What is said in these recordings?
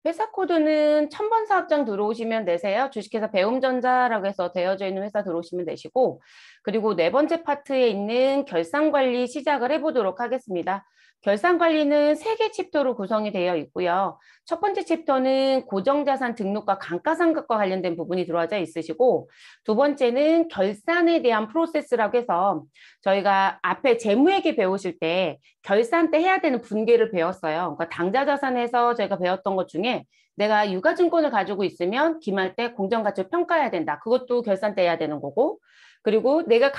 회사 코드는 1000번 사업장 들어오시면 되세요. 주식회사 배움전자라고 해서 되어져 있는 회사 들어오시면 되시고, 그리고 네 번째 파트에 있는 결산관리 시작을 해보도록 하겠습니다. 결산관리는 3개 챕터로 구성이 되어 있고요. 첫 번째 챕터는 고정자산 등록과 감가상각과 관련된 부분이 들어와져 있으시고, 두 번째는 결산에 대한 프로세스라고 해서 저희가 앞에 재무회계 배우실 때 결산 때 해야 되는 분계를 배웠어요. 그러니까 당좌자산에서 저희가 배웠던 것 중에 내가 유가증권을 가지고 있으면 기말 때 공정가치를 평가해야 된다. 그것도 결산 때 해야 되는 거고, 그리고 내가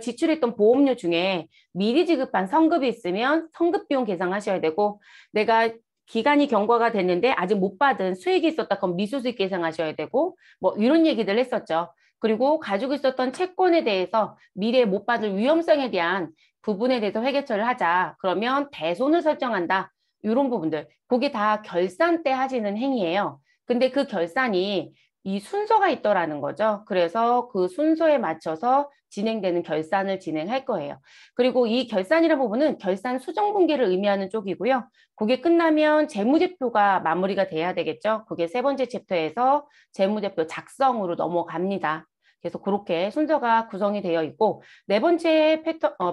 지출했던 보험료 중에 미리 지급한 성급이 있으면 성급 비용 계상하셔야 되고, 내가 기간이 경과가 됐는데 아직 못 받은 수익이 있었다 그럼 미수수익 계상하셔야 되고, 뭐 이런 얘기들 했었죠. 그리고 가지고 있었던 채권에 대해서 미래에 못 받을 위험성에 대한 부분에 대해서 회계처리를 하자. 그러면 대손을 설정한다. 이런 부분들. 그게 다 결산 때 하시는 행위예요. 근데 그 결산이 이 순서가 있더라는 거죠. 그래서 그 순서에 맞춰서 진행되는 결산을 진행할 거예요. 그리고 이 결산이라는 부분은 결산 수정 분계를 의미하는 쪽이고요. 그게 끝나면 재무제표가 마무리가 돼야 되겠죠. 그게 세 번째 챕터에서 재무제표 작성으로 넘어갑니다. 그래서 그렇게 순서가 구성이 되어 있고 네 번째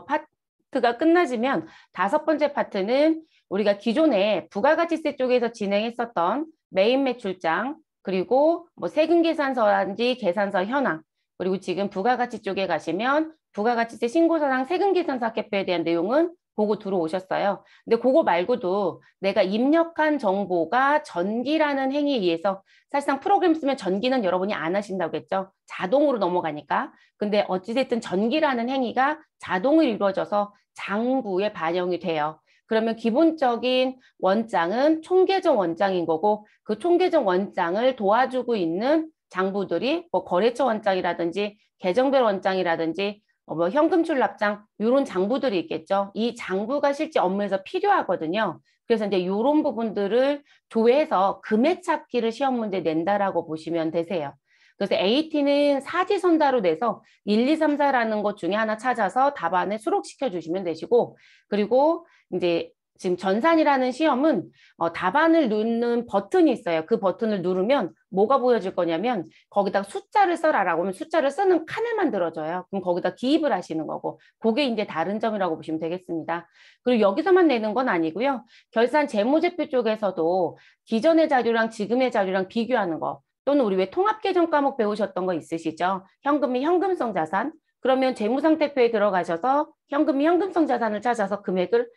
파트가 끝나지면 다섯 번째 파트는 우리가 기존에 부가가치세 쪽에서 진행했었던 메인 매출장 그리고 뭐 세금 계산서라든지 계산서 현황 그리고 지금 부가가치 쪽에 가시면 부가가치세 신고서랑 세금 계산서 합계표에 대한 내용은 보고 들어오셨어요. 근데 그거 말고도 내가 입력한 정보가 전기라는 행위에 의해서 사실상 프로그램 쓰면 전기는 여러분이 안 하신다고 했죠. 자동으로 넘어가니까. 근데 어찌됐든 전기라는 행위가 자동으로 이루어져서 장부에 반영이 돼요. 그러면 기본적인 원장은 총계정 원장인 거고 그 총계정 원장을 도와주고 있는 장부들이 뭐 거래처 원장이라든지 계정별 원장이라든지 뭐 현금 출납장 이런 장부들이 있겠죠. 이 장부가 실제 업무에서 필요하거든요. 그래서 이제 이런 부분들을 조회해서 금액 찾기를 시험 문제 낸다라고 보시면 되세요. 그래서 AT는 사지선다로 내서 1, 2, 3, 4라는 것 중에 하나 찾아서 답안을 수록시켜 주시면 되시고 그리고 이제 지금 전산이라는 시험은 답안을 누르는 버튼이 있어요. 그 버튼을 누르면 뭐가 보여질 거냐면 거기다 숫자를 써라라고 하면 숫자를 쓰는 칸을 만들어줘요. 그럼 거기다 기입을 하시는 거고 그게 이제 다른 점이라고 보시면 되겠습니다. 그리고 여기서만 내는 건 아니고요. 결산 재무제표 쪽에서도 기존의 자료랑 지금의 자료랑 비교하는 거 또는 우리 왜 통합계정 과목 배우셨던 거 있으시죠? 현금이 현금성 자산 그러면 재무상태표에 들어가셔서 현금이 현금성 자산을 찾아서 금액을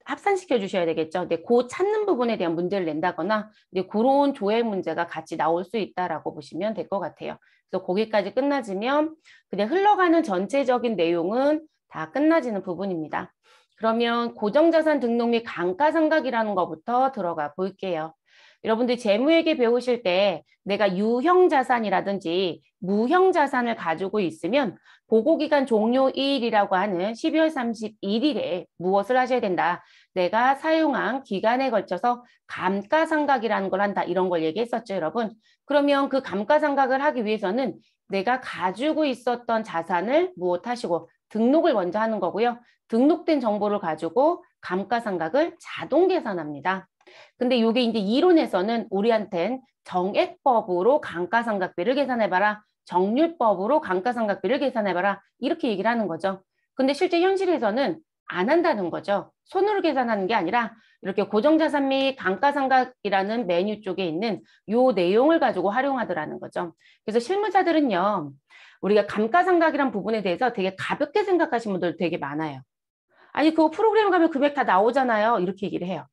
합산시켜 주셔야 되겠죠. 근데 그 찾는 부분에 대한 문제를 낸다거나 이제 그런 조회 문제가 같이 나올 수 있다라고 보시면 될 것 같아요. 그래서 거기까지 끝나지면 그냥 흘러가는 전체적인 내용은 다 끝나지는 부분입니다. 그러면 고정자산 등록 및 감가상각이라는 것부터 들어가 볼게요. 여러분들 재무회계 배우실 때 내가 유형자산이라든지 무형자산을 가지고 있으면 보고기간 종료일이라고 하는 12월 31일에 무엇을 하셔야 된다. 내가 사용한 기간에 걸쳐서 감가상각이라는 걸 한다. 이런 걸 얘기했었죠, 여러분. 그러면 그 감가상각을 하기 위해서는 내가 가지고 있었던 자산을 무엇하시고 등록을 먼저 하는 거고요. 등록된 정보를 가지고 감가상각을 자동 계산합니다. 근데 이게 이제 이론에서는 우리한텐 정액법으로 감가상각비를 계산해봐라. 정률법으로 감가상각비를 계산해봐라. 이렇게 얘기를 하는 거죠. 근데 실제 현실에서는 안 한다는 거죠. 손으로 계산하는 게 아니라 이렇게 고정자산 및 감가상각이라는 메뉴 쪽에 있는 요 내용을 가지고 활용하더라는 거죠. 그래서 실무자들은요. 우리가 감가상각이란 부분에 대해서 되게 가볍게 생각하시는 분들 되게 많아요. 아니 그거 프로그램 가면 금액 다 나오잖아요. 이렇게 얘기를 해요.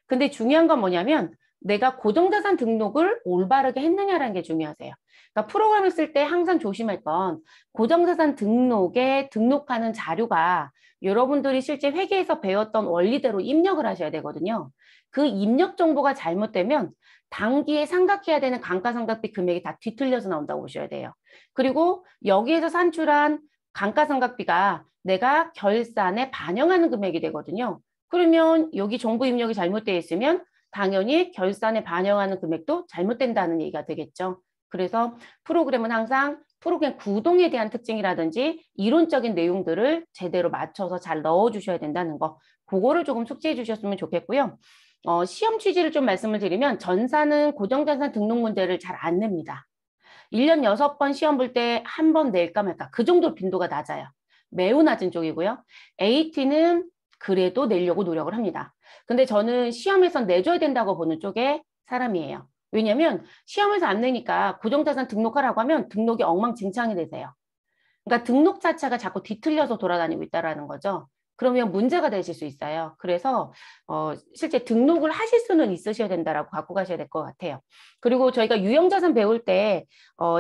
근데 중요한 건 뭐냐면 내가 고정자산 등록을 올바르게 했느냐라는 게 중요하세요. 그러니까 프로그램을 쓸 때 항상 조심할 건 고정자산 등록에 등록하는 자료가 여러분들이 실제 회계에서 배웠던 원리대로 입력을 하셔야 되거든요. 그 입력 정보가 잘못되면 당기에 상각해야 되는 감가상각비 금액이 다 뒤틀려서 나온다고 보셔야 돼요. 그리고 여기에서 산출한 감가상각비가 내가 결산에 반영하는 금액이 되거든요. 그러면 여기 정보 입력이 잘못되어 있으면 당연히 결산에 반영하는 금액도 잘못된다는 얘기가 되겠죠. 그래서 프로그램은 항상 프로그램 구동에 대한 특징이라든지 이론적인 내용들을 제대로 맞춰서 잘 넣어주셔야 된다는 거. 그거를 조금 숙지해 주셨으면 좋겠고요. 시험 취지를 좀 말씀을 드리면 전사는 고정자산 등록 문제를 잘 안 냅니다. 1년 6번 시험 볼 때 한 번 낼까 말까 그 정도 빈도가 낮아요. 매우 낮은 쪽이고요. AT는 그래도 내려고 노력을 합니다. 근데 저는 시험에선 내줘야 된다고 보는 쪽의 사람이에요. 왜냐면 시험에서 안 내니까 고정자산 등록하라고 하면 등록이 엉망진창이 되세요. 그러니까 등록 자체가 자꾸 뒤틀려서 돌아다니고 있다는 거죠. 그러면 문제가 되실 수 있어요. 그래서 실제 등록을 하실 수는 있으셔야 된다라고 갖고 가셔야 될 것 같아요. 그리고 저희가 유형자산 배울 때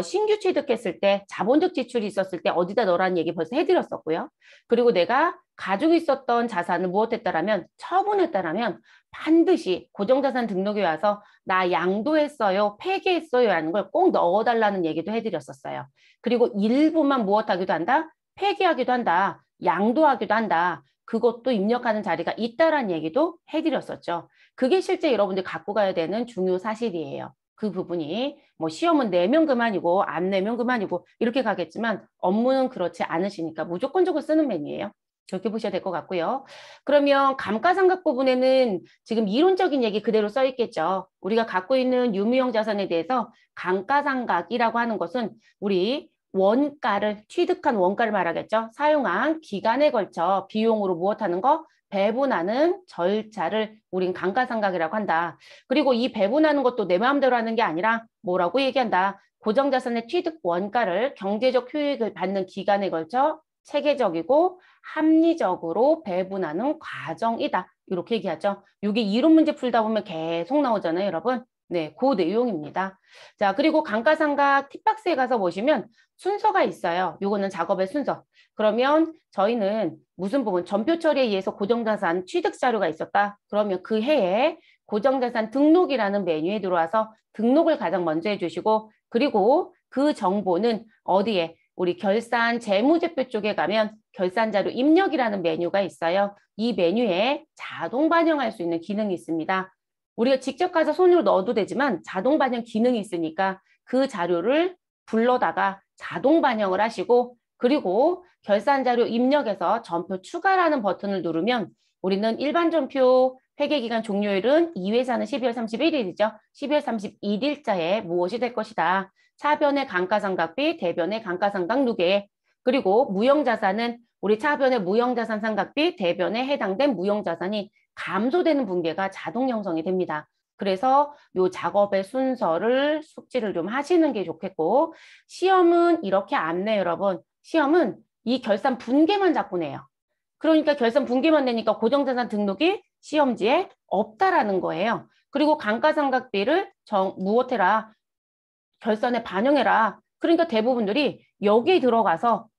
신규 취득했을 때 자본적 지출이 있었을 때 어디다 넣으라는 얘기 벌써 해드렸었고요. 그리고 내가 가지고 있었던 자산을 무엇했다라면 처분했다라면 반드시 고정자산 등록에 와서 나 양도했어요, 폐기했어요 라는 걸 꼭 넣어달라는 얘기도 해드렸었어요. 그리고 일부만 무엇하기도 한다? 폐기하기도 한다. 양도하기도 한다. 그것도 입력하는 자리가 있다라는 얘기도 해드렸었죠. 그게 실제 여러분들 갖고 가야 되는 중요 사실이에요. 그 부분이 뭐 시험은 내면 그만이고 안 내면 그만이고 이렇게 가겠지만 업무는 그렇지 않으시니까 무조건적으로 쓰는 메뉴예요. 그렇게 보셔야 될 것 같고요. 그러면 감가상각 부분에는 지금 이론적인 얘기 그대로 써 있겠죠. 우리가 갖고 있는 유무형 자산에 대해서 감가상각이라고 하는 것은 우리 원가를 취득한 원가를 말하겠죠. 사용한 기간에 걸쳐 비용으로 무엇하는 거? 배분하는 절차를 우린 감가상각이라고 한다. 그리고 이 배분하는 것도 내 마음대로 하는 게 아니라 뭐라고 얘기한다. 고정자산의 취득 원가를 경제적 효익을 받는 기간에 걸쳐 체계적이고 합리적으로 배분하는 과정이다. 이렇게 얘기하죠. 이게 이론 문제 풀다 보면 계속 나오잖아요, 여러분. 네, 그 내용입니다. 자, 그리고 감가상각 팁박스에 가서 보시면 순서가 있어요. 요거는 작업의 순서. 그러면 저희는 무슨 부분, 전표 처리에 의해서 고정자산 취득 자료가 있었다. 그러면 그 해에 고정자산 등록이라는 메뉴에 들어와서 등록을 가장 먼저 해주시고, 그리고 그 정보는 어디에? 우리 결산 재무제표 쪽에 가면 결산자료 입력이라는 메뉴가 있어요. 이 메뉴에 자동 반영할 수 있는 기능이 있습니다. 우리가 직접 가서 손으로 넣어도 되지만 자동 반영 기능이 있으니까 그 자료를 불러다가 자동 반영을 하시고, 그리고 결산자료 입력에서 전표 추가라는 버튼을 누르면 우리는 일반 전표 회계기간 종료일은 2회사는 12월 31일이죠. 12월 31일자에 무엇이 될 것이다. 차변의 감가상각비, 대변의 감가상각 누계, 그리고 무형자산은 우리 차변의 무형자산 상각비, 대변에 해당된 무형자산이 감소되는 분계가 자동 형성이 됩니다. 그래서 이 작업의 순서를 숙지를 좀 하시는 게 좋겠고, 시험은 이렇게 안 내요, 여러분. 시험은 이 결산 분계만 자꾸 내요. 그러니까 결산 분계만 내니까 고정자산 등록이 시험지에 없다라는 거예요. 그리고 감가상각비를 무엇해라? 결산에 반영해라. 그러니까 대부분들이 여기에 들어가서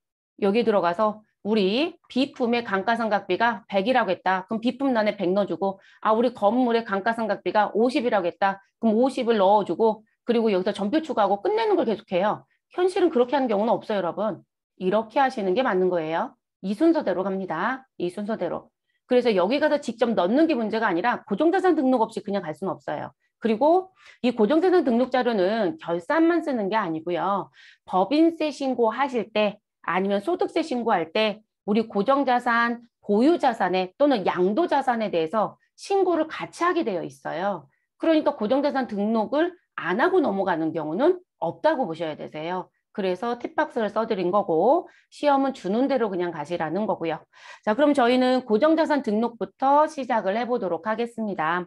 우리 비품의 감가상각비가 100이라고 했다. 그럼 비품란에 100 넣어주고, 우리 건물의 감가상각비가 50이라고 했다. 그럼 50을 넣어주고, 그리고 여기서 전표 추가하고 끝내는 걸 계속해요. 현실은 그렇게 하는 경우는 없어요, 여러분. 이렇게 하시는 게 맞는 거예요. 이 순서대로 갑니다. 이 순서대로. 그래서 여기 가서 직접 넣는 게 문제가 아니라 고정자산 등록 없이 그냥 갈 수는 없어요. 그리고 이 고정자산 등록 자료는 결산만 쓰는 게 아니고요. 법인세 신고하실 때 아니면 소득세 신고할 때 우리 고정자산, 보유자산에 또는 양도자산에 대해서 신고를 같이 하게 되어 있어요. 그러니까 고정자산 등록을 안 하고 넘어가는 경우는 없다고 보셔야 되세요. 그래서 팁박스를 써드린 거고 시험은 주는 대로 그냥 가시라는 거고요. 자, 그럼 저희는 고정자산 등록부터 시작을 해보도록 하겠습니다.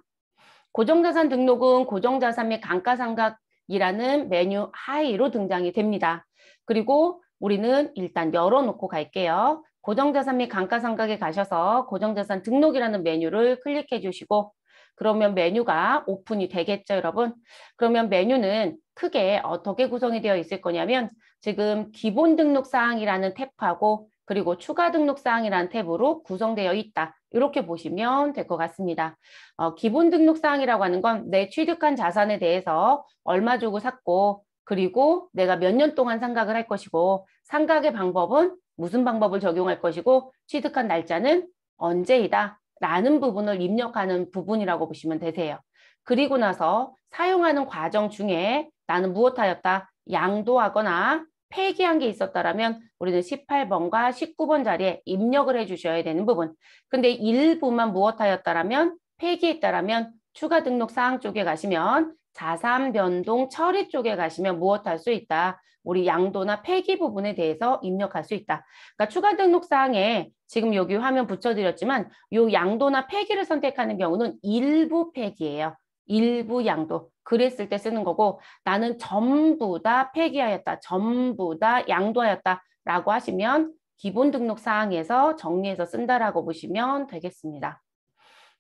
고정자산 등록은 고정자산 및 감가상각이라는 메뉴 하위로 등장이 됩니다. 그리고 우리는 일단 열어놓고 갈게요. 고정자산 및 감가상각에 가셔서 고정자산 등록이라는 메뉴를 클릭해 주시고 그러면 메뉴가 오픈이 되겠죠, 여러분? 그러면 메뉴는 크게 어떻게 구성이 되어 있을 거냐면 지금 기본 등록 사항이라는 탭하고 그리고 추가 등록 사항이라는 탭으로 구성되어 있다. 이렇게 보시면 될 것 같습니다. 기본 등록 사항이라고 하는 건 내 취득한 자산에 대해서 얼마 주고 샀고 그리고 내가 몇 년 동안 상각을 할 것이고 상각의 방법은 무슨 방법을 적용할 것이고 취득한 날짜는 언제이다 라는 부분을 입력하는 부분이라고 보시면 되세요. 그리고 나서 사용하는 과정 중에 나는 무엇하였다? 양도하거나 폐기한 게 있었다라면 우리는 18번과 19번 자리에 입력을 해주셔야 되는 부분. 근데 일부만 무엇하였다라면 폐기했다라면 추가 등록 사항 쪽에 가시면 자산 변동 처리 쪽에 가시면 무엇 할 수 있다. 우리 양도나 폐기 부분에 대해서 입력할 수 있다. 그러니까 추가 등록 사항에 지금 여기 화면 붙여드렸지만 요 양도나 폐기를 선택하는 경우는 일부 폐기예요. 일부 양도. 그랬을 때 쓰는 거고 나는 전부 다 폐기하였다. 전부 다 양도하였다. 라고 하시면 기본 등록 사항에서 정리해서 쓴다라고 보시면 되겠습니다.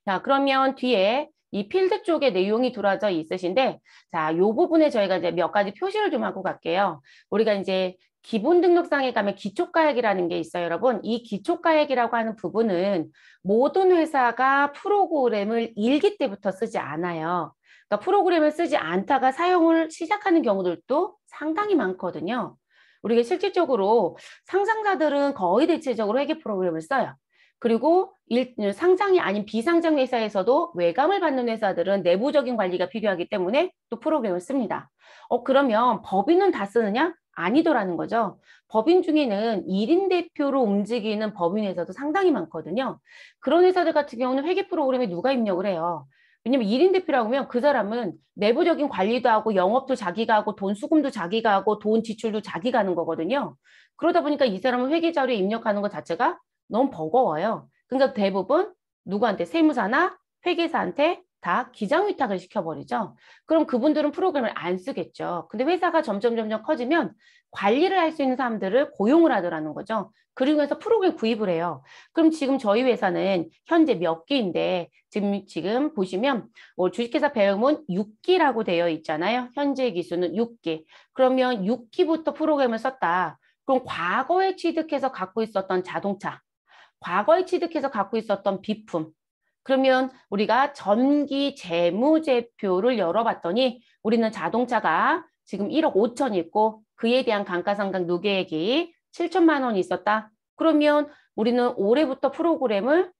자, 그러면 뒤에 이 필드 쪽에 내용이 들어져 있으신데, 자, 요 부분에 저희가 이제 몇 가지 표시를 좀 하고 갈게요. 우리가 이제 기본 등록상에 가면 기초가액이라는 게 있어요, 여러분. 이 기초가액이라고 하는 부분은 모든 회사가 프로그램을 1기 때부터 쓰지 않아요. 그러니까 프로그램을 쓰지 않다가 사용을 시작하는 경우들도 상당히 많거든요. 우리가 실질적으로 상장자들은 거의 대체적으로 회계 프로그램을 써요. 그리고 상장이 아닌 비상장 회사에서도 외감을 받는 회사들은 내부적인 관리가 필요하기 때문에 또 프로그램을 씁니다. 그러면 법인은 다 쓰느냐? 아니더라는 거죠. 법인 중에는 1인 대표로 움직이는 법인 회사도 상당히 많거든요. 그런 회사들 같은 경우는 회계 프로그램에 누가 입력을 해요? 왜냐면 1인 대표라고 하면 그 사람은 내부적인 관리도 하고 영업도 자기가 하고 돈 수금도 자기가 하고 돈 지출도 자기가 하는 거거든요. 그러다 보니까 이 사람은 회계 자료에 입력하는 것 자체가 너무 버거워요. 그러니까 대부분 누구한테 세무사나 회계사한테 다 기장 위탁을 시켜버리죠. 그럼 그분들은 프로그램을 안 쓰겠죠. 근데 회사가 점점 커지면 관리를 할 수 있는 사람들을 고용을 하더라는 거죠. 그리고 해서 프로그램 구입을 해요. 그럼 지금 저희 회사는 현재 몇 기인데 지금 보시면 뭐 주식회사 배움은 6기라고 되어 있잖아요. 현재 기수는 6기. 그러면 6기부터 프로그램을 썼다. 그럼 과거에 취득해서 갖고 있었던 자동차, 과거에 취득해서 갖고 있었던 비품. 그러면 우리가 전기 재무제표를 열어봤더니 우리는 자동차가 지금 1억 5천 있고 그에 대한 감가상각 누계액이 7천만 원이 있었다. 그러면 우리는 올해부터 프로그램을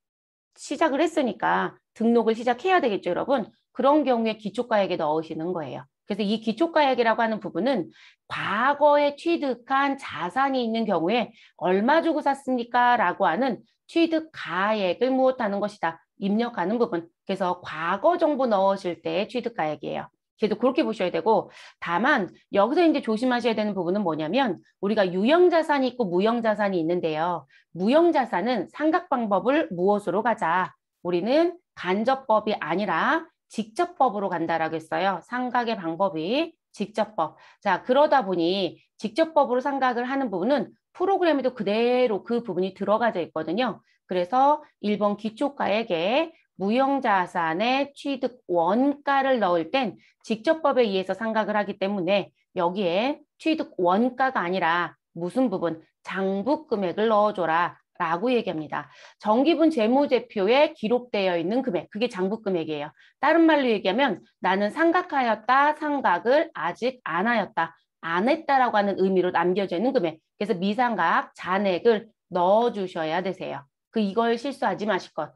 시작을 했으니까 등록을 시작해야 되겠죠, 여러분. 그런 경우에 기초가액에 넣으시는 거예요. 그래서 이 기초가액이라고 하는 부분은 과거에 취득한 자산이 있는 경우에 얼마 주고 샀습니까? 라고 하는 취득가액을 무엇하는 것이다. 입력하는 부분. 그래서 과거 정보 넣으실 때 취득가액이에요. 그래도 그렇게 보셔야 되고 다만 여기서 이제 조심하셔야 되는 부분은 뭐냐면 우리가 유형자산이 있고 무형자산이 있는데요. 무형자산은 상각 방법을 무엇으로 가자? 우리는 간접법이 아니라 직접법으로 간다라고 했어요. 상각의 방법이 직접법. 자, 그러다 보니 직접법으로 상각을 하는 부분은 프로그램에도 그대로 그 부분이 들어가져 있거든요. 그래서 1번 기초가액에 무형자산의 취득 원가를 넣을 땐 직접법에 의해서 상각을 하기 때문에 여기에 취득 원가가 아니라 무슨 부분? 장부 금액을 넣어줘라 라고 얘기합니다. 정기분 재무제표에 기록되어 있는 금액, 그게 장부 금액이에요. 다른 말로 얘기하면 나는 상각하였다, 상각을 아직 안 하였다, 안 했다라고 하는 의미로 남겨져 있는 금액. 그래서 미상각, 잔액을 넣어주셔야 되세요. 이걸 실수하지 마실 것.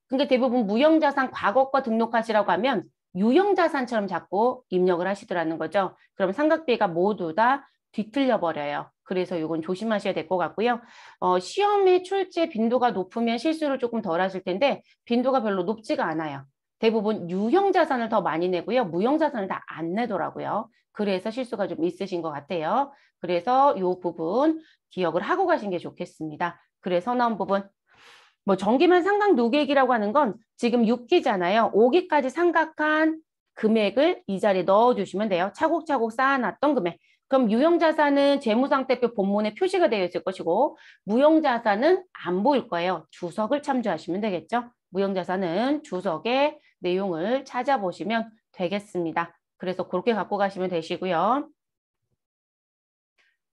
그러니까 대부분 무형자산 과거 거 등록하시라고 하면 유형자산처럼 자꾸 입력을 하시더라는 거죠. 그럼 삼각비가 모두 다 뒤틀려 버려요. 그래서 이건 조심하셔야 될 것 같고요. 시험의 출제 빈도가 높으면 실수를 조금 덜 하실 텐데 빈도가 별로 높지가 않아요. 대부분 유형자산을 더 많이 내고요. 무형자산을 다 안 내더라고요. 그래서 실수가 좀 있으신 것 같아요. 그래서 이 부분 기억을 하고 가신 게 좋겠습니다. 그래서 나온 부분. 뭐 정기만 상각 누계액이라고 하는 건 지금 6기잖아요. 5기까지 상각한 금액을 이 자리에 넣어주시면 돼요. 차곡차곡 쌓아놨던 금액. 그럼 유형자산은 재무상태표 본문에 표시가 되어 있을 것이고 무형자산은 안 보일 거예요. 주석을 참조하시면 되겠죠. 무형자산은 주석의 내용을 찾아보시면 되겠습니다. 그래서 그렇게 갖고 가시면 되시고요.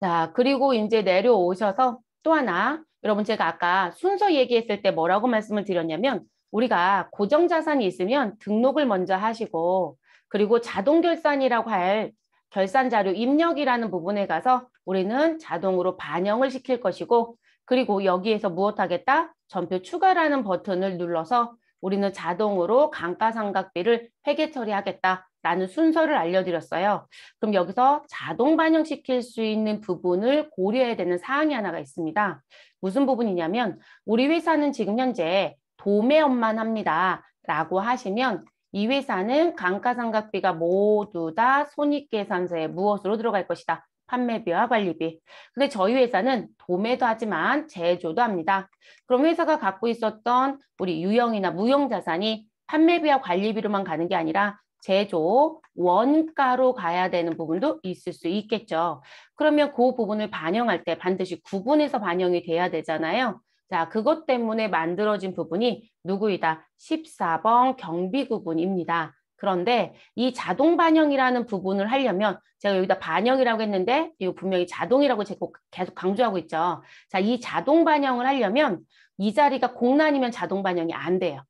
자, 그리고 이제 내려오셔서 또 하나 여러분 제가 아까 순서 얘기했을 때 뭐라고 말씀을 드렸냐면 우리가 고정자산이 있으면 등록을 먼저 하시고 그리고 자동결산이라고 할 결산자료 입력이라는 부분에 가서 우리는 자동으로 반영을 시킬 것이고 그리고 여기에서 무엇하겠다? 전표 추가라는 버튼을 눌러서 우리는 자동으로 감가상각비를 회계 처리하겠다라는 순서를 알려드렸어요. 그럼 여기서 자동 반영시킬 수 있는 부분을 고려해야 되는 사항이 하나가 있습니다. 무슨 부분이냐면 우리 회사는 지금 현재 도매업만 합니다. 라고 하시면 이 회사는 감가상각비가 모두 다 손익계산서에 무엇으로 들어갈 것이다. 판매비와 관리비. 근데 저희 회사는 도매도 하지만 제조도 합니다. 그럼 회사가 갖고 있었던 우리 유형이나 무형 자산이 판매비와 관리비로만 가는 게 아니라 제조, 원가로 가야 되는 부분도 있을 수 있겠죠. 그러면 그 부분을 반영할 때 반드시 구분해서 반영이 돼야 되잖아요. 자, 그것 때문에 만들어진 부분이 누구이다? 14번 경비구분입니다. 그런데 이 자동 반영이라는 부분을 하려면 제가 여기다 반영이라고 했는데 이거 분명히 자동이라고 제가 계속 강조하고 있죠. 자, 이 자동 반영을 하려면 이 자리가 공란이면 자동 반영이 안 돼요.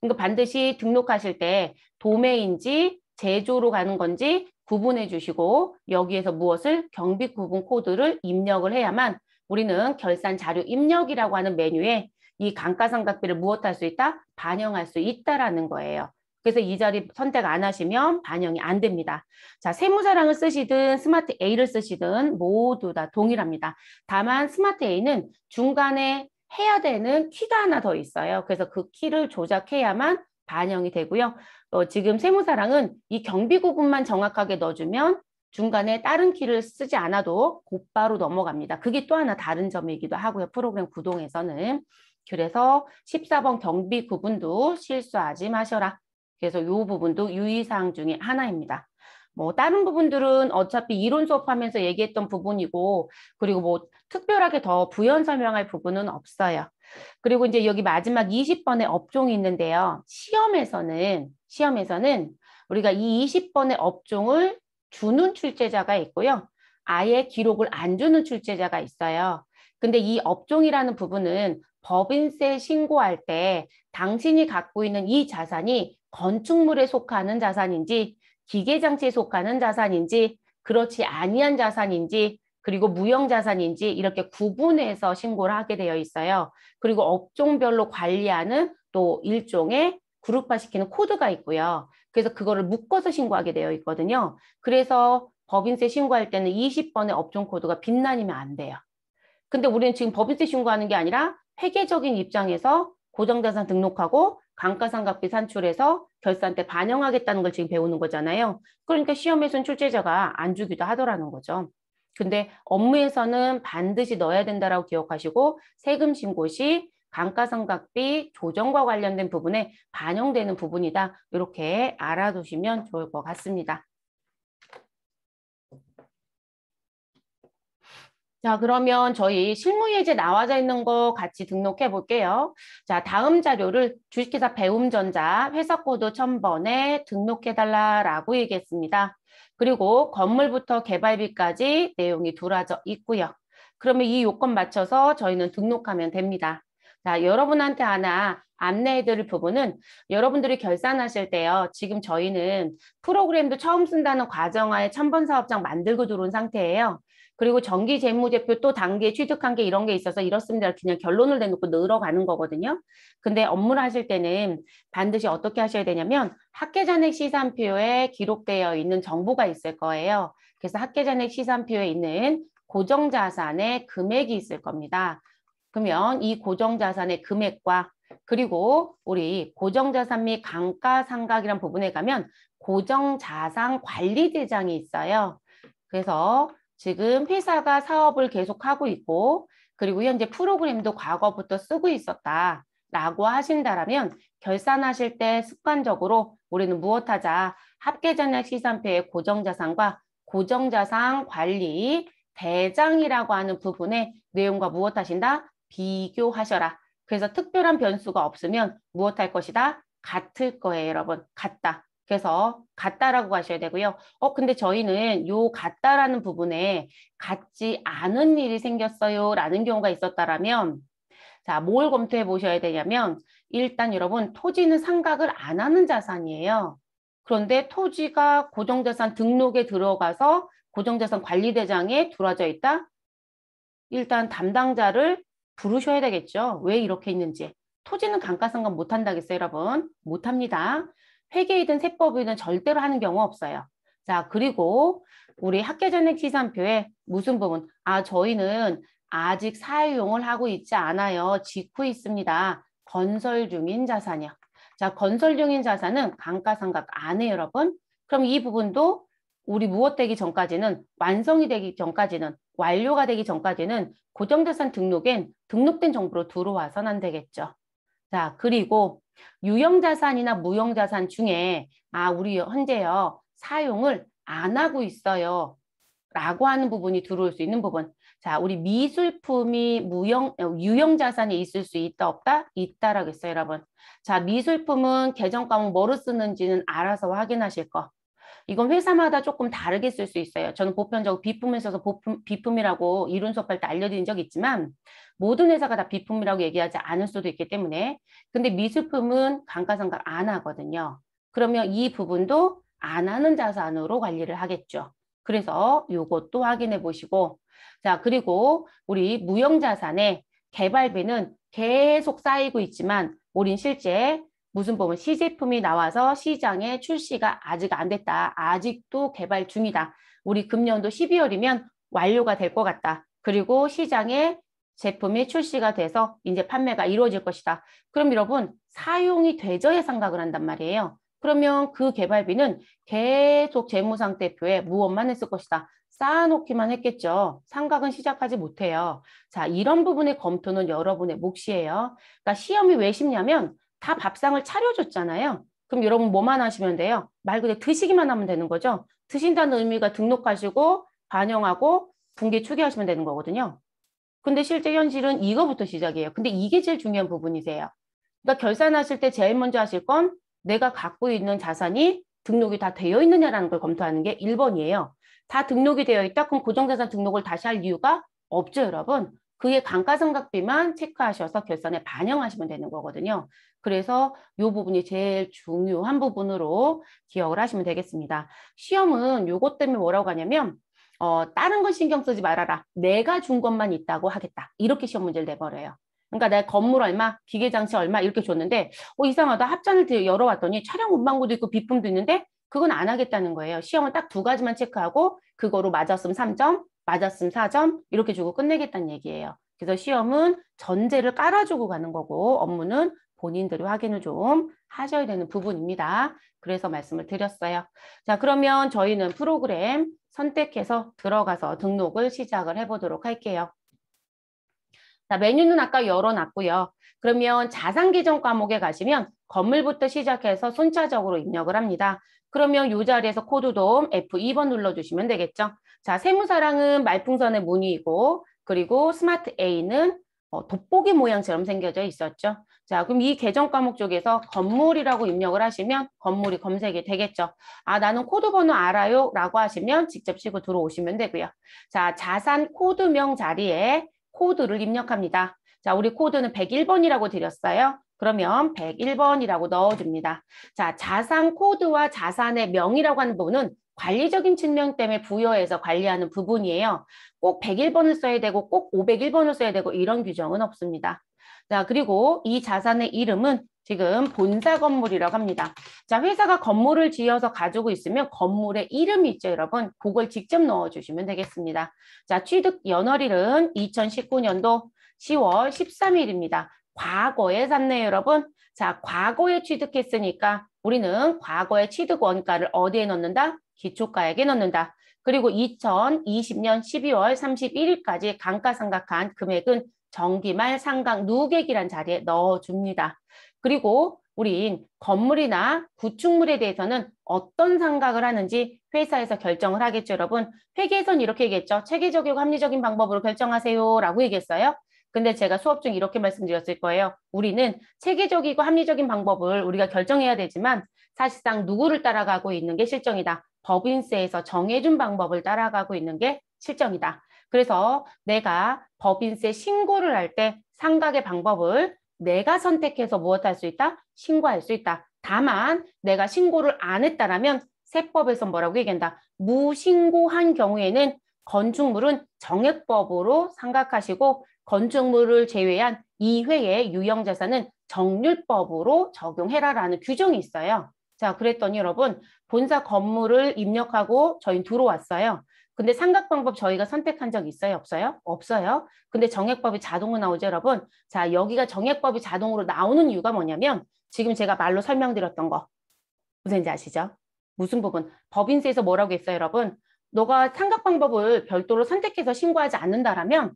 그러니까 반드시 등록하실 때 도매인지 제조로 가는 건지 구분해 주시고 여기에서 무엇을 경비구분 코드를 입력을 해야만 우리는 결산 자료 입력이라고 하는 메뉴에 이 감가상각비를 무엇할 수 있다? 반영할 수 있다라는 거예요. 그래서 이 자리 선택 안 하시면 반영이 안 됩니다. 자, 세무사랑을 쓰시든 스마트 A를 쓰시든 모두 다 동일합니다. 다만 스마트 A는 중간에 해야 되는 키가 하나 더 있어요. 그래서 그 키를 조작해야만 반영이 되고요. 지금 세무사랑은 이 경비구분만 정확하게 넣어주면 중간에 다른 키를 쓰지 않아도 곧바로 넘어갑니다. 그게 또 하나 다른 점이기도 하고요. 프로그램 구동에서는. 그래서 14번 경비구분도 실수하지 마셔라. 그래서 이 부분도 유의사항 중에 하나입니다. 뭐 다른 부분들은 어차피 이론 수업하면서 얘기했던 부분이고 그리고 뭐 특별하게 더 부연 설명할 부분은 없어요. 그리고 이제 여기 마지막 20번의 업종이 있는데요. 시험에서는 우리가 이 20번의 업종을 주는 출제자가 있고요. 아예 기록을 안 주는 출제자가 있어요. 근데 이 업종이라는 부분은 법인세 신고할 때 당신이 갖고 있는 이 자산이 건축물에 속하는 자산인지 기계장치에 속하는 자산인지 그렇지 아니한 자산인지 그리고 무형자산인지 이렇게 구분해서 신고를 하게 되어 있어요. 그리고 업종별로 관리하는 또 일종의 그룹화시키는 코드가 있고요. 그래서 그거를 묶어서 신고하게 되어 있거든요. 그래서 법인세 신고할 때는 20번의 업종 코드가 빈란이면 안 돼요. 근데 우리는 지금 법인세 신고하는 게 아니라 회계적인 입장에서 고정자산 등록하고 감가상각비 산출해서 결산 때 반영하겠다는 걸 지금 배우는 거잖아요. 그러니까 시험에서는 출제자가 안 주기도 하더라는 거죠. 근데 업무에서는 반드시 넣어야 된다라고 기억하시고 세금 신고 시 감가상각비 조정과 관련된 부분에 반영되는 부분이다. 이렇게 알아두시면 좋을 것 같습니다. 자, 그러면 저희 실무예제 나와져 있는 거 같이 등록해 볼게요. 자, 다음 자료를 주식회사 배움전자 회사코드 1000번에 등록해달라라고 얘기했습니다. 그리고 건물부터 개발비까지 내용이 둘러져 있고요. 그러면 이 요건 맞춰서 저희는 등록하면 됩니다. 자, 여러분한테 하나 안내해드릴 부분은 여러분들이 결산하실 때요. 지금 저희는 프로그램도 처음 쓴다는 과정하에 1000번 사업장 만들고 들어온 상태예요. 그리고 정기 재무제표 또 단계 취득한 게 이런 게 있어서 이렇습니다. 그냥 결론을 내놓고 늘어가는 거거든요. 근데 업무를 하실 때는 반드시 어떻게 하셔야 되냐면 학계잔액 시산표에 기록되어 있는 정보가 있을 거예요. 그래서 학계잔액 시산표에 있는 고정자산의 금액이 있을 겁니다. 그러면 이 고정자산의 금액과 그리고 우리 고정자산 및 감가상각이란 부분에 가면 고정자산 관리대장이 있어요. 그래서 지금 회사가 사업을 계속하고 있고 그리고 현재 프로그램도 과거부터 쓰고 있었다라고 하신다라면 결산하실 때 습관적으로 우리는 무엇하자? 합계전략 시산표의 고정자산과 고정자산 관리 대장이라고 하는 부분의 내용과 무엇하신다? 비교하셔라. 그래서 특별한 변수가 없으면 무엇할 것이다? 같을 거예요, 여러분. 같다. 그래서 같다라고 하셔야 되고요. 근데 저희는 요 같다라는 부분에 같지 않은 일이 생겼어요 라는 경우가 있었다라면 자, 뭘 검토해 보셔야 되냐면 일단 여러분 토지는 상각을 안 하는 자산이에요. 그런데 토지가 고정자산 등록에 들어가서 고정자산 관리대장에 들어져 있다? 일단 담당자를 부르셔야 되겠죠. 왜 이렇게 있는지. 토지는 감가상각 못한다겠어요, 여러분? 못합니다. 회계이든 세법이든 절대로 하는 경우 없어요. 자, 그리고 우리 학계전액 시산표에 무슨 부분? 저희는 아직 사용을 하고 있지 않아요. 짓고 있습니다. 건설 중인 자산이요. 자, 건설 중인 자산은 감가상각 안 해요, 여러분. 그럼 이 부분도 우리 무엇 되기 전까지는, 완성이 되기 전까지는, 완료가 되기 전까지는 고정자산 등록엔 등록된 정보로 들어와서는 안 되겠죠. 자, 그리고 유형자산이나 무형자산 중에 우리 현재요 사용을 안 하고 있어요 라고 하는 부분이 들어올 수 있는 부분. 자, 우리 미술품이 유형자산이 있을 수 있다 없다? 있다라고 했어요, 여러분. 자, 미술품은 계정 과목 뭐로 쓰는지는 알아서 확인하실 거. 이건 회사마다 조금 다르게 쓸 수 있어요. 저는 보편적으로 비품을 써서 비품이라고 이론 수업할 때 알려드린 적이 있지만 모든 회사가 다 비품이라고 얘기하지 않을 수도 있기 때문에 근데 미술품은 감가상각 안 하거든요. 그러면 이 부분도 안 하는 자산으로 관리를 하겠죠. 그래서 이것도 확인해 보시고 자 그리고 우리 무형자산의 개발비는 계속 쌓이고 있지만 우린 실제 무슨 보면 시제품이 나와서 시장에 출시가 아직 안 됐다. 아직도 개발 중이다. 우리 금년도 12월이면 완료가 될 것 같다. 그리고 시장에 제품이 출시가 돼서 이제 판매가 이루어질 것이다. 그럼 여러분 사용이 되져야 상각을 한단 말이에요. 그러면 그 개발비는 계속 재무상태표에 무엇만 했을 것이다. 쌓아놓기만 했겠죠. 상각은 시작하지 못해요. 자, 이런 부분의 검토는 여러분의 몫이에요. 그러니까 시험이 왜 쉽냐면 다 밥상을 차려줬잖아요. 그럼 여러분 뭐만 하시면 돼요? 말 그대로 드시기만 하면 되는 거죠. 드신다는 의미가 등록하시고 반영하고 분기 추계하시면 되는 거거든요. 근데 실제 현실은 이거부터 시작이에요. 근데 이게 제일 중요한 부분이세요. 그러니까 결산하실 때 제일 먼저 하실 건 내가 갖고 있는 자산이 등록이 다 되어 있느냐라는 걸 검토하는 게 1번이에요. 다 등록이 되어 있다? 그럼 고정자산 등록을 다시 할 이유가 없죠, 여러분. 그의 감가상각비만 체크하셔서 결산에 반영하시면 되는 거거든요. 그래서 이 부분이 제일 중요한 부분으로 기억을 하시면 되겠습니다. 시험은 요것 때문에 뭐라고 하냐면 다른 건 신경 쓰지 말아라. 내가 준 것만 있다고 하겠다. 이렇게 시험 문제를 내버려요. 그러니까 내가 건물 얼마, 기계장치 얼마 이렇게 줬는데 이상하다. 합산을 열어봤더니 촬영 운반고도 있고 비품도 있는데 그건 안 하겠다는 거예요. 시험은 딱 두 가지만 체크하고 그거로 맞았으면 3점, 맞았으면 4점 이렇게 주고 끝내겠다는 얘기예요. 그래서 시험은 전제를 깔아주고 가는 거고 업무는 본인들이 확인을 좀 하셔야 되는 부분입니다. 그래서 말씀을 드렸어요. 자, 그러면 저희는 프로그램 선택해서 들어가서 등록을 시작을 해보도록 할게요. 자, 메뉴는 아까 열어놨고요. 그러면 자산계정 과목에 가시면 건물부터 시작해서 순차적으로 입력을 합니다. 그러면 이 자리에서 코드돔 F2번 눌러주시면 되겠죠. 자, 세무사랑은 말풍선의 무늬이고 그리고 스마트 A는 돋보기 모양처럼 생겨져 있었죠. 자, 그럼 이 계정 과목 쪽에서 건물이라고 입력을 하시면 건물이 검색이 되겠죠. 나는 코드 번호 알아요 라고 하시면 직접 치고 들어오시면 되고요. 자, 자산 코드명 자리에 코드를 입력합니다. 자, 우리 코드는 101번이라고 드렸어요. 그러면 101번이라고 넣어줍니다. 자, 자산 코드와 자산의 명이라고 하는 부분은 관리적인 측면 때문에 부여해서 관리하는 부분이에요. 꼭 101번을 써야 되고 꼭 501번을 써야 되고 이런 규정은 없습니다. 자, 그리고 이 자산의 이름은 지금 본사 건물이라고 합니다. 자, 회사가 건물을 지어서 가지고 있으면 건물의 이름이 있죠, 여러분. 그걸 직접 넣어주시면 되겠습니다. 자, 취득 연월일은 2019년도 10월 13일입니다. 과거에 샀네요, 여러분. 자, 과거에 취득했으니까 우리는 과거의 취득 원가를 어디에 넣는다? 기초가액에 넣는다. 그리고 2020년 12월 31일까지 감가상각한 금액은 정기말 상각 누객이란 자리에 넣어줍니다. 그리고 우린 건물이나 구축물에 대해서는 어떤 상각을 하는지 회사에서 결정을 하겠죠, 여러분. 회계에서는 이렇게 얘기했죠. 체계적이고 합리적인 방법으로 결정하세요 라고 얘기했어요. 근데 제가 수업 중 이렇게 말씀드렸을 거예요. 우리는 체계적이고 합리적인 방법을 우리가 결정해야 되지만 사실상 누구를 따라가고 있는 게 실정이다. 법인세에서 정해준 방법을 따라가고 있는 게 실정이다. 그래서 내가 법인세 신고를 할 때 상각의 방법을 내가 선택해서 무엇 할 수 있다? 신고할 수 있다. 다만 내가 신고를 안 했다라면 세법에서 뭐라고 얘기한다? 무신고한 경우에는 건축물은 정액법으로 상각하시고 건축물을 제외한 이외의 유형자산은 정률법으로 적용해라라는 규정이 있어요. 자, 그랬더니 여러분 본사 건물을 입력하고 저희 들어왔어요. 근데 삼각방법 저희가 선택한 적 있어요? 없어요? 없어요. 근데 정액법이 자동으로 나오죠, 여러분? 자, 여기가 정액법이 자동으로 나오는 이유가 뭐냐면 지금 제가 말로 설명드렸던 거 무슨지 아시죠? 무슨 부분? 법인세에서 뭐라고 했어요, 여러분? 너가 삼각방법을 별도로 선택해서 신고하지 않는다라면